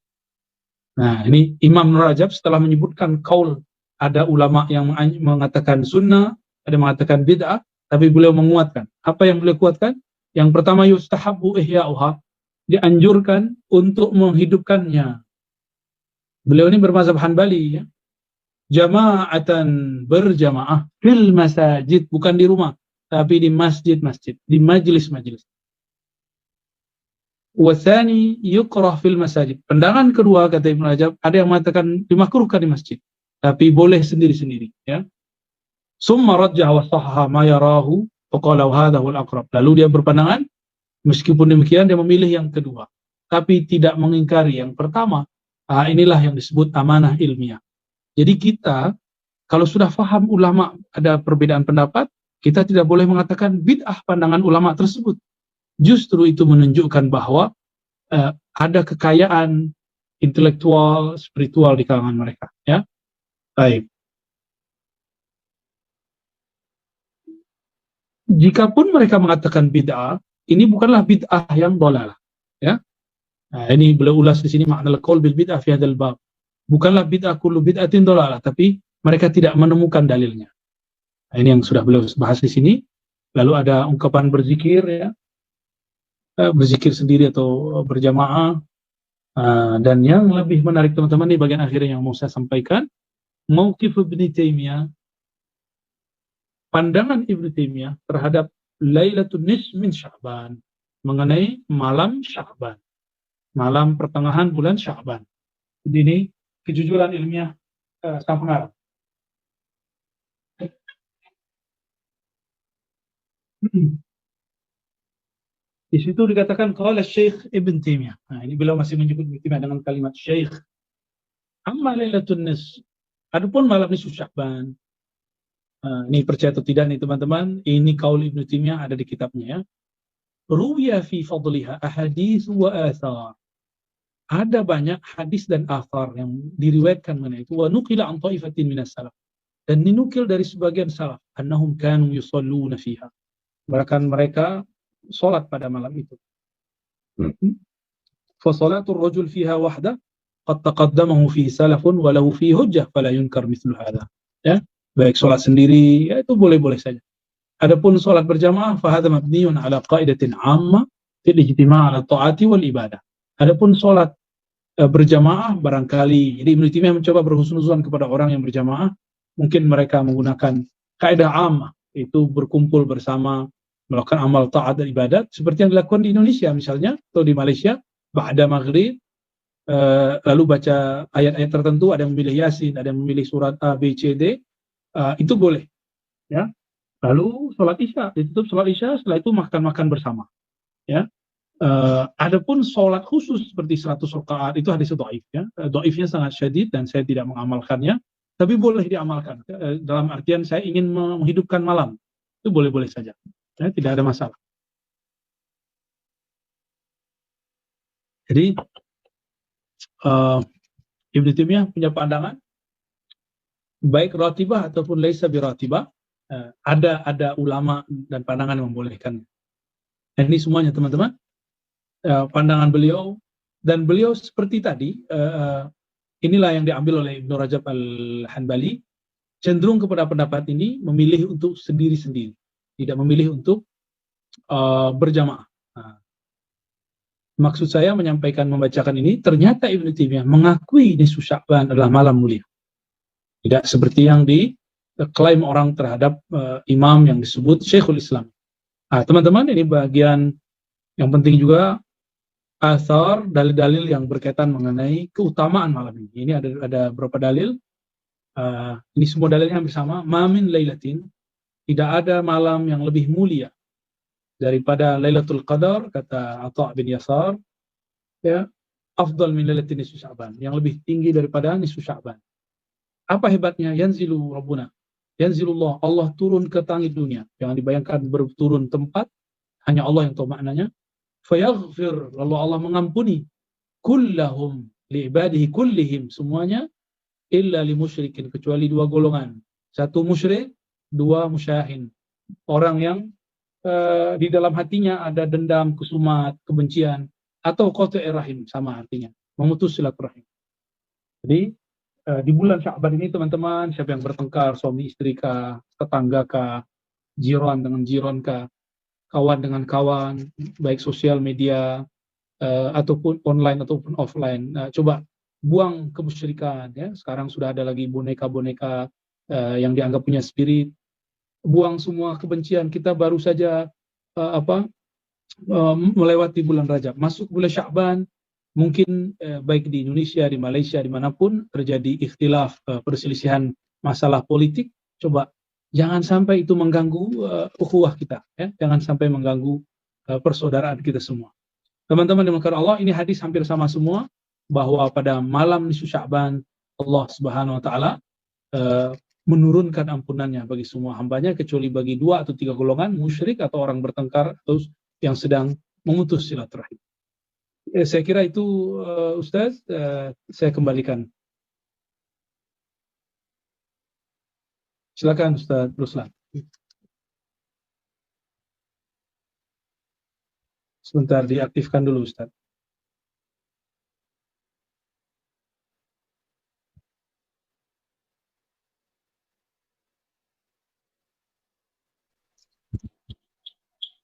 Nah, ini Imam Rajab setelah menyebutkan qaul, ada ulama yang mengatakan sunnah, ada yang mengatakan bid'ah, tapi beliau menguatkan. Apa yang beliau kuatkan? Yang pertama, yustahabbu ihya'uha, dianjurkan untuk menghidupkannya. Beliau ini bermazhab Hanbali, ya. Jama'atan, berjamaah fil masajid, bukan di rumah, tapi di masjid-masjid, di majelis-majelis. Wasani yukrah fil masajid. Pandangan kedua, kata Ibnu Rajab, ada yang mengatakan dimakruhkan di masjid, tapi boleh sendiri-sendiri, ya. Summa rajjaha wa sahhaha ma yarahu wa qala hadha huwal aqrab. Lalu dia berpandangan, meskipun demikian dia memilih yang kedua. tapi tidak mengingkari yang pertama, inilah yang disebut amanah ilmiah. Jadi kita, kalau sudah faham ulama ada perbedaan pendapat, kita tidak boleh mengatakan bid'ah pandangan ulama tersebut. Justru itu menunjukkan bahwa ada kekayaan intelektual, spiritual di kalangan mereka. Ya, baik. Jikapun mereka mengatakan bid'ah, ini bukanlah bid'ah yang dhalalah. Ya, nah, ini beliau ulas di sini makna qaul bil bid'ah fi hadzal bab. Bukanlah bid'ah kullu bid'atin dhalalah, tapi mereka tidak menemukan dalilnya. Nah, ini yang sudah beliau bahas di sini. Lalu ada ungkapan berzikir, ya, berzikir sendiri atau berjamaah. Dan yang lebih menarik teman-teman di bagian akhirnya yang mau saya sampaikan, mauqif Ibnu Taimiyah, pandangan Ibnu Taimiyah terhadap Lailatul Nisf min Sya'ban, mengenai malam Sya'ban, malam pertengahan bulan Sya'ban. Jadi ini kejujuran ilmiah sangat pengarang. Di situ dikatakan qala Syekh Ibn Taimiyah. Nah, ini beliau masih menyebut Ibnu Taimiyah dengan kalimat Syekh. Amma Lailatul Nisf, adapun malam nisfu Sya'ban. Ini percaya atau tidak nih teman-teman, ini kaul Ibnu Taimiyah ada di kitabnya, ya. Ruwiya fi fadliha ahadits wa athar. Ada banyak hadis dan athar yang diriwayatkan mengenai itu. Wa nuqila an ta'ifatin minas salaf. Dan dinukil dari sebagian salaf, annahum kanu yusalluna fiha. Bahkan mereka salat pada malam itu. Fa salatul rajul fiha wahda qad taqaddamahu fi salafun wa lahu fi hujjah fala yunkar mithlu hadha. Ya, baik salat sendiri, ya itu boleh-boleh saja. Adapun salat berjamaah fa hadha mabniun ala qaidatin 'amma fil ijtima' ala ta'ati wal ibadah. Adapun salat berjamaah barangkali, jadi Ibnu Taimiyah mencoba berhusnuzon kepada orang yang berjamaah, mungkin mereka menggunakan kaidah 'ammah, itu berkumpul bersama melakukan amal taat dan ibadat seperti yang dilakukan di Indonesia misalnya atau di Malaysia, ba'da maghrib lalu baca ayat-ayat tertentu, ada yang memilih Yasin, ada yang memilih surat A, B, C, D, itu boleh, ya. Lalu sholat isya, ditutup sholat isya, setelah itu makan-makan bersama, ya. Adapun sholat khusus seperti 100 rakaat itu hadis dhaif, ya. Dhaifnya sangat syadid dan saya tidak mengamalkannya, tapi boleh diamalkan. Dalam artian saya ingin menghidupkan malam, itu boleh-boleh saja, ya, tidak ada masalah. Jadi Ibnu Taimiyah punya pandangan baik ratibah ataupun laisa biratibah, ada ulama dan pandangan yang membolehkan. Dan ini semuanya teman-teman pandangan beliau, dan beliau seperti tadi inilah yang diambil oleh Ibnu Rajab Al-Hanbali, cenderung kepada pendapat ini, memilih untuk sendiri-sendiri, tidak memilih untuk berjamaah. Maksud saya menyampaikan, membacakan ini, ternyata Ibnu Taimiyah mengakui nisfu Sya'ban adalah malam mulia. Tidak seperti yang diklaim orang terhadap imam yang disebut Syekhul Islam. Teman-teman, ini bagian yang penting juga, athar, dalil-dalil yang berkaitan mengenai keutamaan malam ini. Ini ada beberapa dalil. Ini semua dalilnya hampir sama. Ma min lailatin, tidak ada malam yang lebih mulia daripada Lailatul Qadar, kata Atha bin Yasar, ya, afdal min lailatin nisfu Sya'ban, yang lebih tinggi daripada nisfu Sya'ban. Apa hebatnya? Yanzilu Rabbuna, yanzilullah, Allah turun ke langit dunia. Jangan dibayangkan berturun tempat, hanya Allah yang tahu maknanya. Fayaghfir, lalu Allah mengampuni, kullahum li'ibadihi kullihim, semuanya, illa li musyrikin, kecuali dua golongan. Satu musyrik, dua musyahin, orang yang di dalam hatinya ada dendam, kesumat, kebencian, atau qati' rahim, sama artinya, memutus silaturahim. Jadi di bulan Sya'ban ini teman-teman, siapa yang bertengkar, suami istri kah, tetangga kah, jiran dengan jiran kah, kawan dengan kawan, baik sosial media ataupun online ataupun offline, coba buang kemusyrikan, ya. Sekarang sudah ada lagi boneka-boneka yang dianggap punya spirit. Buang semua kebencian. Kita baru saja melewati bulan Rajab, masuk bulan Sya'ban, mungkin baik di Indonesia, di Malaysia, dimanapun terjadi ikhtilaf, perselisihan masalah politik, coba jangan sampai itu mengganggu ukhuwah kita, ya. Jangan sampai mengganggu persaudaraan kita semua. Teman-teman dimuliakan Allah, ini hadis hampir sama semua, bahwa pada malam nisfu Sya'ban Allah Subhanahu wa taala menurunkan ampunannya bagi semua hambanya, kecuali bagi 2 atau 3 golongan, musyrik atau orang bertengkar atau yang sedang memutus silaturahim. Saya kira itu Ustaz, saya kembalikan. Silakan Ustaz Ruslan. Sebentar, diaktifkan dulu Ustaz.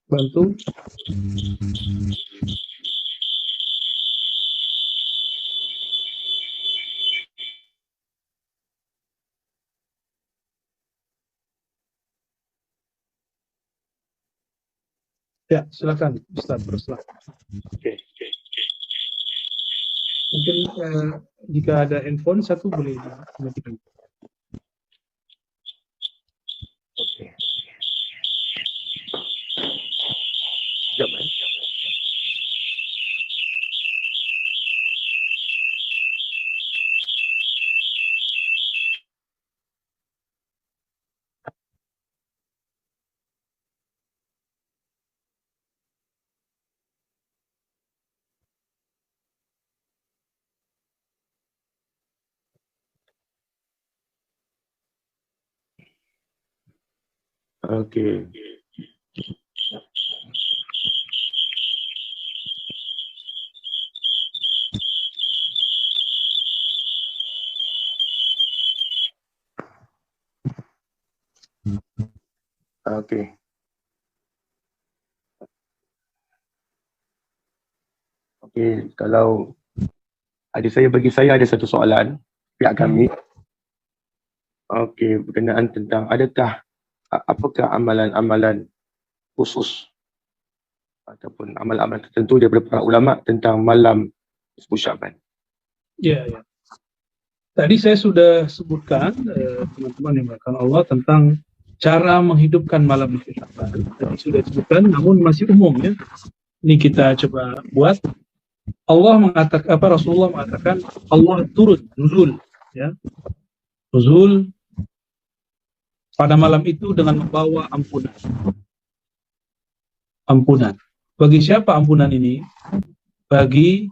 Bantu. Ya, silakan Ustaz Ruslan. Okey. Mungkin jika ada handphone satu boleh dimatikan. Okey. Sekejap, Okey. Okey. Okey, kalau bagi saya ada satu soalan pihak kami. Okey, berkenaan tentang apakah amalan-amalan khusus ataupun amalan-amalan tertentu daripada para ulama tentang malam nisfu Sya'ban. Ya. Tadi saya sudah sebutkan teman-teman yang dimuliakan Allah tentang cara menghidupkan malam nisfu Sya'ban. Tadi sudah disebutkan, namun masih umum ya. Ini kita coba buat. Rasulullah mengatakan Allah turun, nuzul ya. Nuzul pada malam itu dengan membawa ampunan. Ampunan. Bagi siapa ampunan ini? Bagi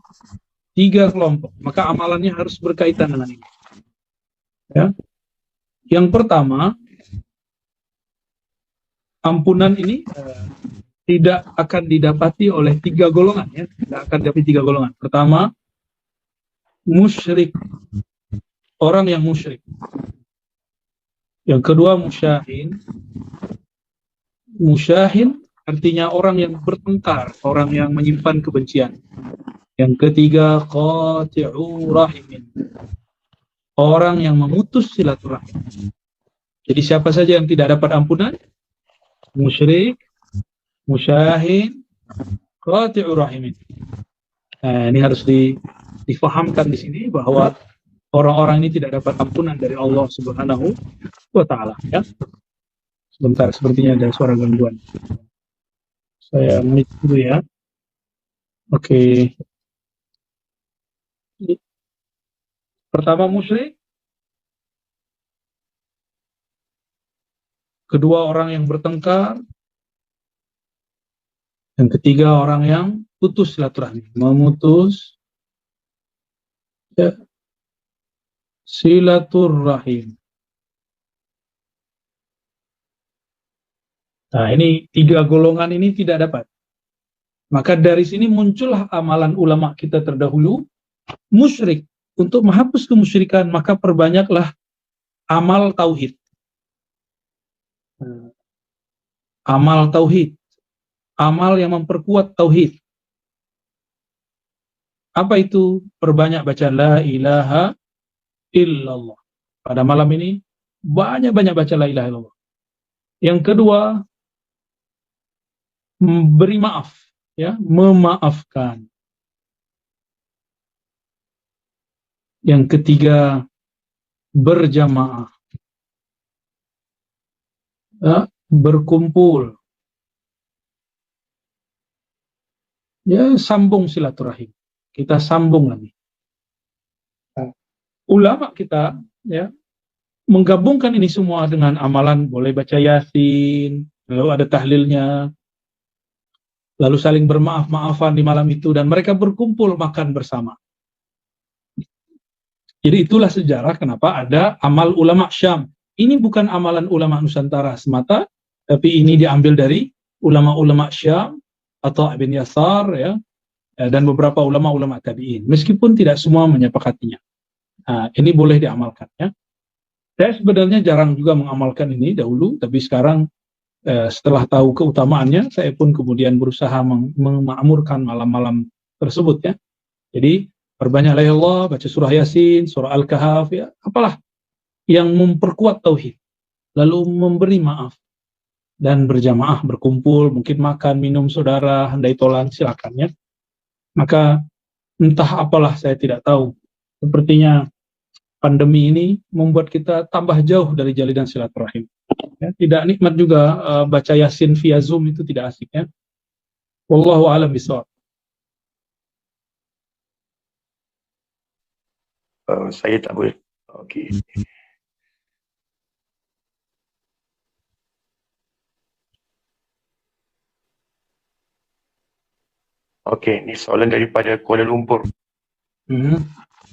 3 kelompok. Maka amalannya harus berkaitan dengan ini. Ya. Yang pertama, ampunan ini tidak akan didapati oleh 3 golongan ya. Tidak akan didapati 3 golongan. Pertama, musyrik. Orang yang musyrik. Yang kedua, musyahin. Musyahin artinya orang yang bertengkar, orang yang menyimpan kebencian. Yang ketiga, qati'u rahimin. Orang yang memutus silaturahim. Jadi siapa saja yang tidak dapat ampunan? Musyrik, musyahin, qati'u rahimin. Nah, ini harus difahamkan di sini bahwa orang-orang ini tidak dapat ampunan dari Allah Subhanahu wa taala ya. Sebentar, sepertinya ada suara gangguan. Saya mute dulu ya. Oke. Pertama musyrik. Kedua orang yang bertengkar. Yang ketiga orang yang putus silaturahmi, memutus ya, silaturahim. Nah, ini 3 golongan ini tidak dapat. Maka dari sini muncullah amalan ulama kita terdahulu, musyrik. Untuk menghapus kemusyrikan, maka perbanyaklah amal tauhid. Amal tauhid. Amal yang memperkuat tauhid. Apa itu? Perbanyak baca la ilaha illallah. Pada malam ini banyak-banyak baca la ilaha illallah. Yang kedua, beri maaf, ya, memaafkan. Yang ketiga, berjamaah, ya, berkumpul. ya sambung silaturahim. Kita sambung lagi. Nah, ulama kita ya menggabungkan ini semua dengan amalan, boleh baca Yasin, lalu ada tahlilnya, lalu saling bermaaf-maafan di malam itu, dan mereka berkumpul makan bersama. Jadi itulah sejarah kenapa ada amal ulama Syam. Ini bukan amalan ulama Nusantara semata, tapi ini diambil dari ulama-ulama Syam atau Ibn Yasar ya, dan beberapa ulama-ulama tabi'in. Meskipun tidak semua menyepakatinya. Nah, ini boleh diamalkan ya. Saya sebenarnya jarang juga mengamalkan ini dahulu, tapi sekarang setelah tahu keutamaannya, saya pun kemudian berusaha memakmurkan malam-malam tersebut ya. Jadi perbanyaklah ya Allah, baca surah Yasin, surah Al-Kahf ya, apalah yang memperkuat tauhid, lalu memberi maaf dan berjamaah berkumpul, mungkin makan, minum saudara, handai tolan, silakan ya. Maka entah apalah saya tidak tahu. Sepertinya pandemi ini membuat kita tambah jauh dari jalinan silaturahim. Ya, tidak nikmat juga baca Yasin via Zoom, itu tidak asik ya. Wallahu a'lam bishawab. Saya tak boleh. Okey. Okey, ni soalan daripada Kuala Lumpur.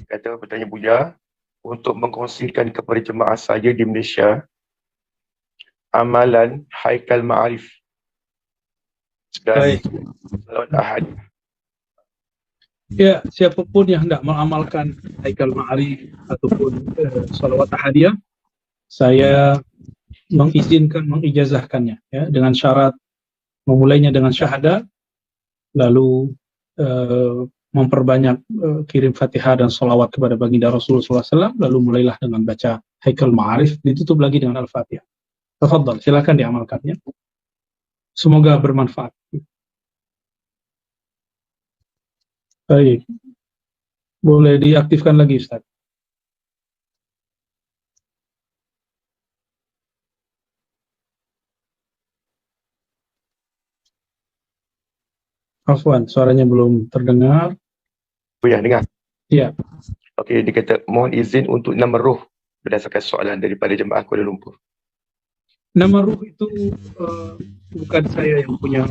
Kata bertanya Buya, untuk mengkongsikan kepada jemaah saya di Malaysia amalan Haikal Ma'arif dan Salawat Ahad. Ya, siapapun yang hendak mengamalkan Haikal Ma'arif ataupun Salawat Ahadiyah, saya mengizinkan, mengijazahkannya ya, dengan syarat memulainya dengan syahadat, lalu memperbanyak kirim Fatihah dan salawat kepada baginda Rasulullah SAW, lalu mulailah dengan baca Haikal Ma'arif, ditutup lagi dengan Al-Fatihah. Tafadhal, silakan diamalkannya. Semoga bermanfaat. Baik. Boleh diaktifkan lagi, Ustaz. Afwan, suaranya belum terdengar. Buya, dengar? Ya. Okey, dia kata mohon izin untuk nama ruh berdasarkan soalan daripada jemaah Kuala Lumpur. Nama ruh itu bukan saya yang punya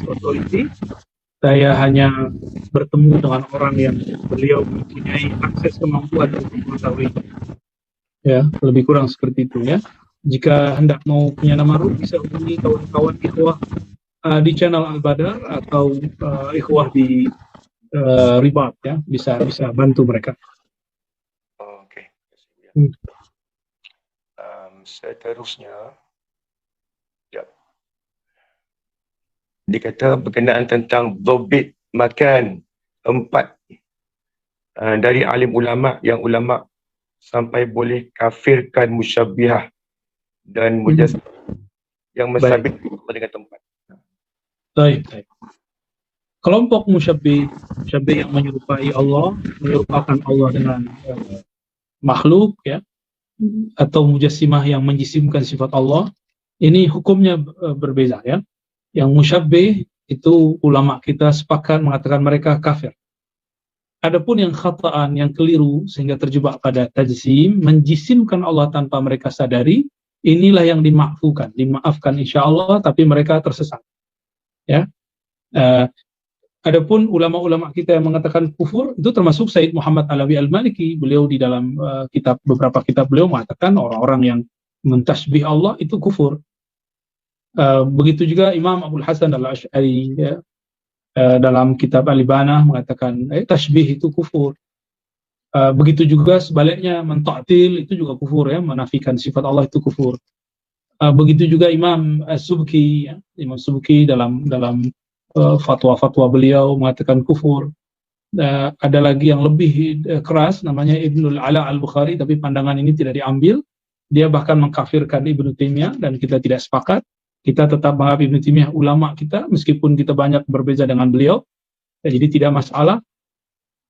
otoriti. Saya hanya bertemu dengan orang yang beliau mempunyai akses kemampuan untuk mengetahui. Ya, lebih kurang seperti itu ya. Jika hendak mau punya nama ruh, bisa hubungi kawan-kawan ikhwah di channel Al-Badar atau ikhwah di Ribat ya, bisa bantu mereka. Okey. Seterusnya, ya. Dia kata berkenaan tentang dobit makan 4 dari alim ulama, yang ulama sampai boleh kafirkan musyabbihah dan mujassimah yang mensabit dengan tempat. Baik. Kelompok musyabbih yang menyerupai Allah, menyerupakan Allah dengan makhluk ya, atau mujassimah yang menjisimkan sifat Allah, ini hukumnya berbeza ya. Yang musyabbih itu ulama kita sepakat mengatakan mereka kafir. Adapun yang khata'an, yang keliru sehingga terjebak pada tajsim, menjisimkan Allah tanpa mereka sadari, inilah yang dimaafkan insyaallah, tapi mereka tersesat. Ya. Adapun ulama-ulama kita yang mengatakan kufur, itu termasuk Said Muhammad Alawi Al-Maliki. Beliau di dalam beberapa kitab beliau mengatakan orang-orang yang mentasbih Allah itu kufur. Begitu juga Imam Abdul Hasan Al-Asy'ari ya, dalam kitab Al-Ibanah mengatakan tasbih itu kufur. Begitu juga sebaliknya mentaktil itu juga kufur ya, menafikan sifat Allah itu kufur. Begitu juga Imam As-Subki ya, Imam Subki dalam fatwa-fatwa beliau mengatakan kufur. Ada lagi yang lebih keras namanya Ibnul Ala Al-Bukhari, tapi pandangan ini tidak diambil. Dia bahkan mengkafirkan Ibnu Taimiyah dan kita tidak sepakat. Kita tetap menganggap Ibnu Taimiyah ulama kita meskipun kita banyak berbeza dengan beliau. Jadi tidak masalah.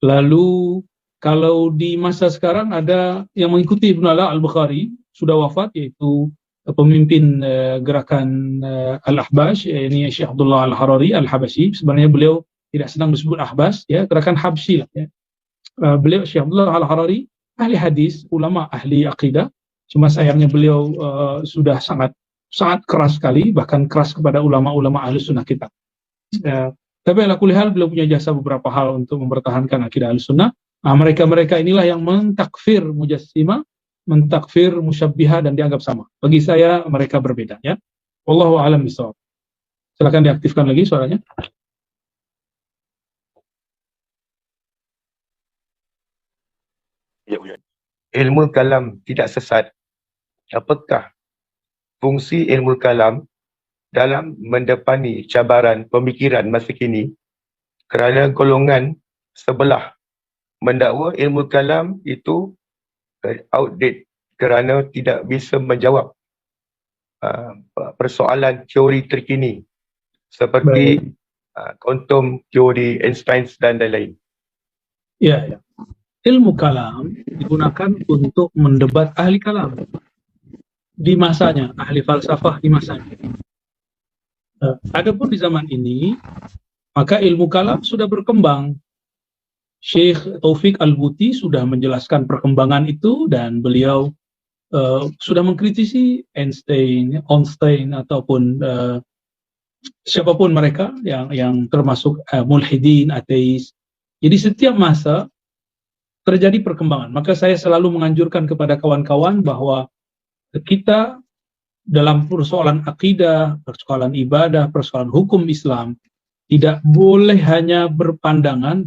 Lalu kalau di masa sekarang ada yang mengikuti Ibnu Ala Al-Bukhari, sudah wafat, yaitu pemimpin gerakan Al-Ahbash, ini Syekh Abdullah Al-Harari Al-Habashi. Sebenarnya beliau tidak senang disebut Ahbas, ya, gerakan Habsyi lah, ya. Beliau Syekh Abdullah Al-Harari ahli hadis, ulama ahli akidah, cuma sayangnya beliau sudah sangat keras sekali, bahkan keras kepada ulama-ulama ahli sunnah kita. Tapi ala kulli hal beliau punya jasa beberapa hal untuk mempertahankan akidah ahli sunnah. Nah, mereka inilah yang mentakfir Mujassimah, mentakfir Musyabbihah, dan dianggap sama. Bagi saya mereka berbeda, ya. Wallahu a'lam bishawab. Silakan diaktifkan lagi suaranya. Ya, Buya. Ilmu kalam tidak sesat. Apakah fungsi ilmu kalam dalam mendepani cabaran pemikiran masa kini? Kerana golongan sebelah mendakwa ilmu kalam itu outdated kerana tidak bisa menjawab persoalan teori terkini seperti kuantum teori Einstein dan lain-lain. Ya, ya. Ilmu kalam digunakan untuk mendebat ahli kalam di masanya, ahli falsafah di masanya. Adapun di zaman ini, maka ilmu kalam sudah berkembang. Syekh Taufik Al-Buti sudah menjelaskan perkembangan itu, dan beliau sudah mengkritisi Einstein ataupun siapapun mereka yang termasuk mulhidin, ateis. Jadi setiap masa terjadi perkembangan. Maka saya selalu menganjurkan kepada kawan-kawan bahwa kita dalam persoalan akidah, persoalan ibadah, persoalan hukum Islam tidak boleh hanya berpandangan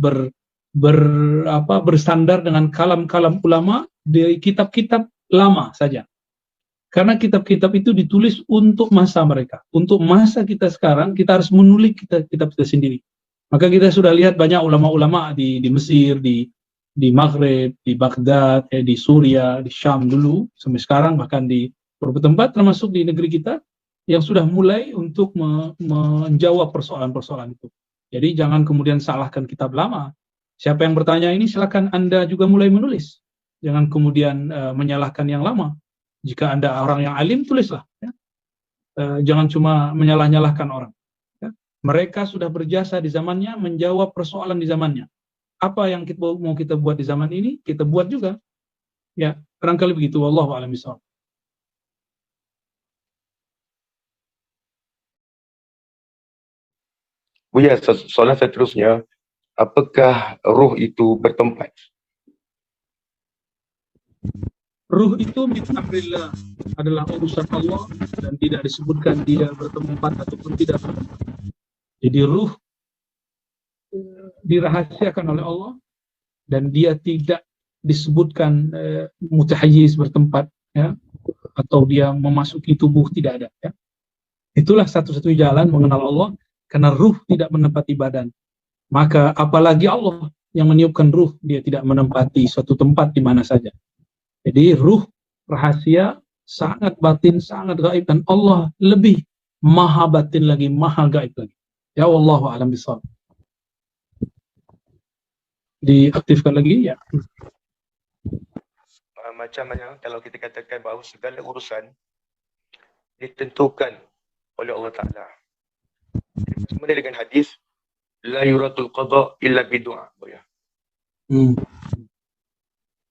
bersandar dengan kalam-kalam ulama dari kitab-kitab lama saja. Karena kitab-kitab itu ditulis untuk masa mereka. Untuk masa kita sekarang, kita harus menulis kitab kita sendiri. Maka kita sudah lihat banyak ulama-ulama di Mesir, di Maghrib, di Baghdad, di Suria, di Syam dulu, sampai sekarang, bahkan di beberapa tempat termasuk di negeri kita, yang sudah mulai untuk menjawab persoalan-persoalan itu. Jadi jangan kemudian salahkan kitab lama. Siapa yang bertanya ini, silakan Anda juga mulai menulis. Jangan kemudian menyalahkan yang lama. Jika Anda orang yang alim, tulislah. Ya. Jangan cuma menyalah-nyalahkan orang. Ya. Mereka sudah berjasa di zamannya, menjawab persoalan di zamannya. Apa yang mau kita buat di zaman ini, kita buat juga. Ya, barangkali begitu. Wallahu a'lam bishawab. Buya, soalan seterusnya, apakah ruh itu bertempat? Ruh itu min amrillah, adalah urusan Allah, dan tidak disebutkan dia bertempat ataupun tidak bertempat. Jadi ruh dirahasiakan oleh Allah, dan dia tidak disebutkan mutahayyiz, bertempat, ya, atau dia memasuki tubuh, tidak ada, ya. Itulah satu-satunya jalan mengenal Allah, karena ruh tidak menempati badan. Maka apalagi Allah yang meniupkan ruh, dia tidak menempati suatu tempat di mana saja. Jadi ruh rahasia, sangat batin, sangat gaib, dan Allah lebih maha batin lagi, maha gaib lagi. Ya, wallahu a'lam bishawab. Diaktifkan lagi, ya. Macam mana kalau kita katakan bahawa segala urusan ditentukan oleh Allah Ta'ala. Sebenarnya dengan hadis, la yuratul qada illa bidu'a.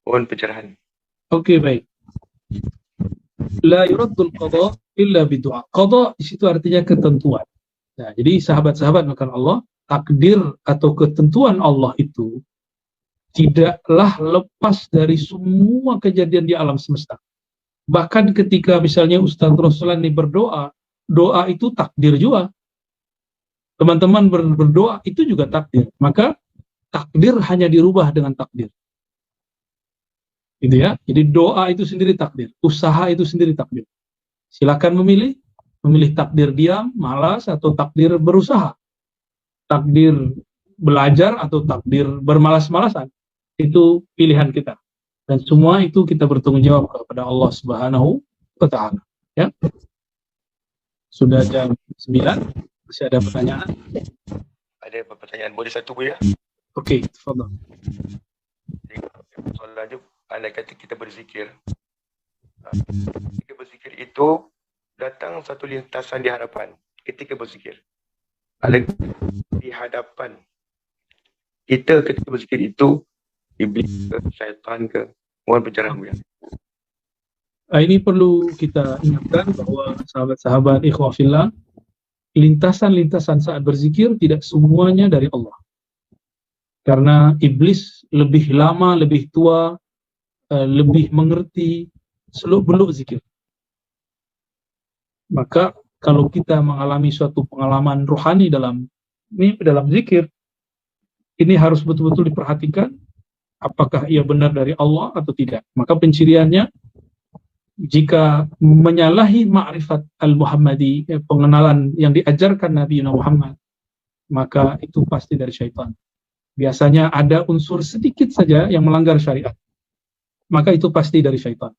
Mohon pencerahan. Oke, baik. La yuratul qada illa bidu'a. Qada di situ artinya ketentuan. Nah, jadi sahabat-sahabat makan Allah, takdir atau ketentuan Allah itu tidaklah lepas dari semua kejadian di alam semesta. Bahkan ketika misalnya Ustaz Ruslan ini berdoa, doa itu takdir juga. Teman-teman berdoa itu juga takdir. Maka takdir hanya dirubah dengan takdir. Gitu ya. Jadi doa itu sendiri takdir, usaha itu sendiri takdir. Silakan memilih takdir diam, malas, atau takdir berusaha. Takdir belajar atau takdir bermalas-malasan. Itu pilihan kita. Dan semua itu kita bertanggung jawab kepada Allah Subhanahu wa Ta'ala. Ya. Sudah jam 9. Masih ada pertanyaan? Ada pertanyaan. Boleh satu, Bu, ya? Okey, tafadhal. Soalannya, andai kata kita berzikir. Ketika berzikir itu, datang satu lintasan di hadapan ketika berzikir. Ada di hadapan kita ketika berzikir itu, iblis ke, syaitan ke, mohon pencerahan beliau. Ini perlu kita ingatkan bahwa sahabat-sahabat ikhwah fillah, lintasan-lintasan saat berzikir tidak semuanya dari Allah. Karena iblis lebih lama, lebih tua, lebih mengerti seluk-beluk zikir. Maka kalau kita mengalami suatu pengalaman rohani dalam zikir, ini harus betul-betul diperhatikan apakah ia benar dari Allah atau tidak. Maka penciriannya, jika menyalahi ma'rifat al-Muhammadi, pengenalan yang diajarkan Nabi Muhammad, maka itu pasti dari syaitan. Biasanya ada unsur sedikit saja yang melanggar syariat, maka itu pasti dari syaitan.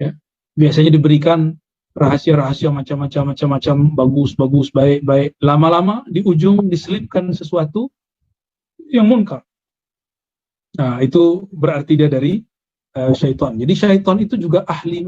Ya. Biasanya diberikan rahasia-rahasia macam-macam, bagus, baik. Lama-lama di ujung diselipkan sesuatu yang munkar. Nah, itu berarti dia dari syaitan. Jadi syaitan itu juga ahli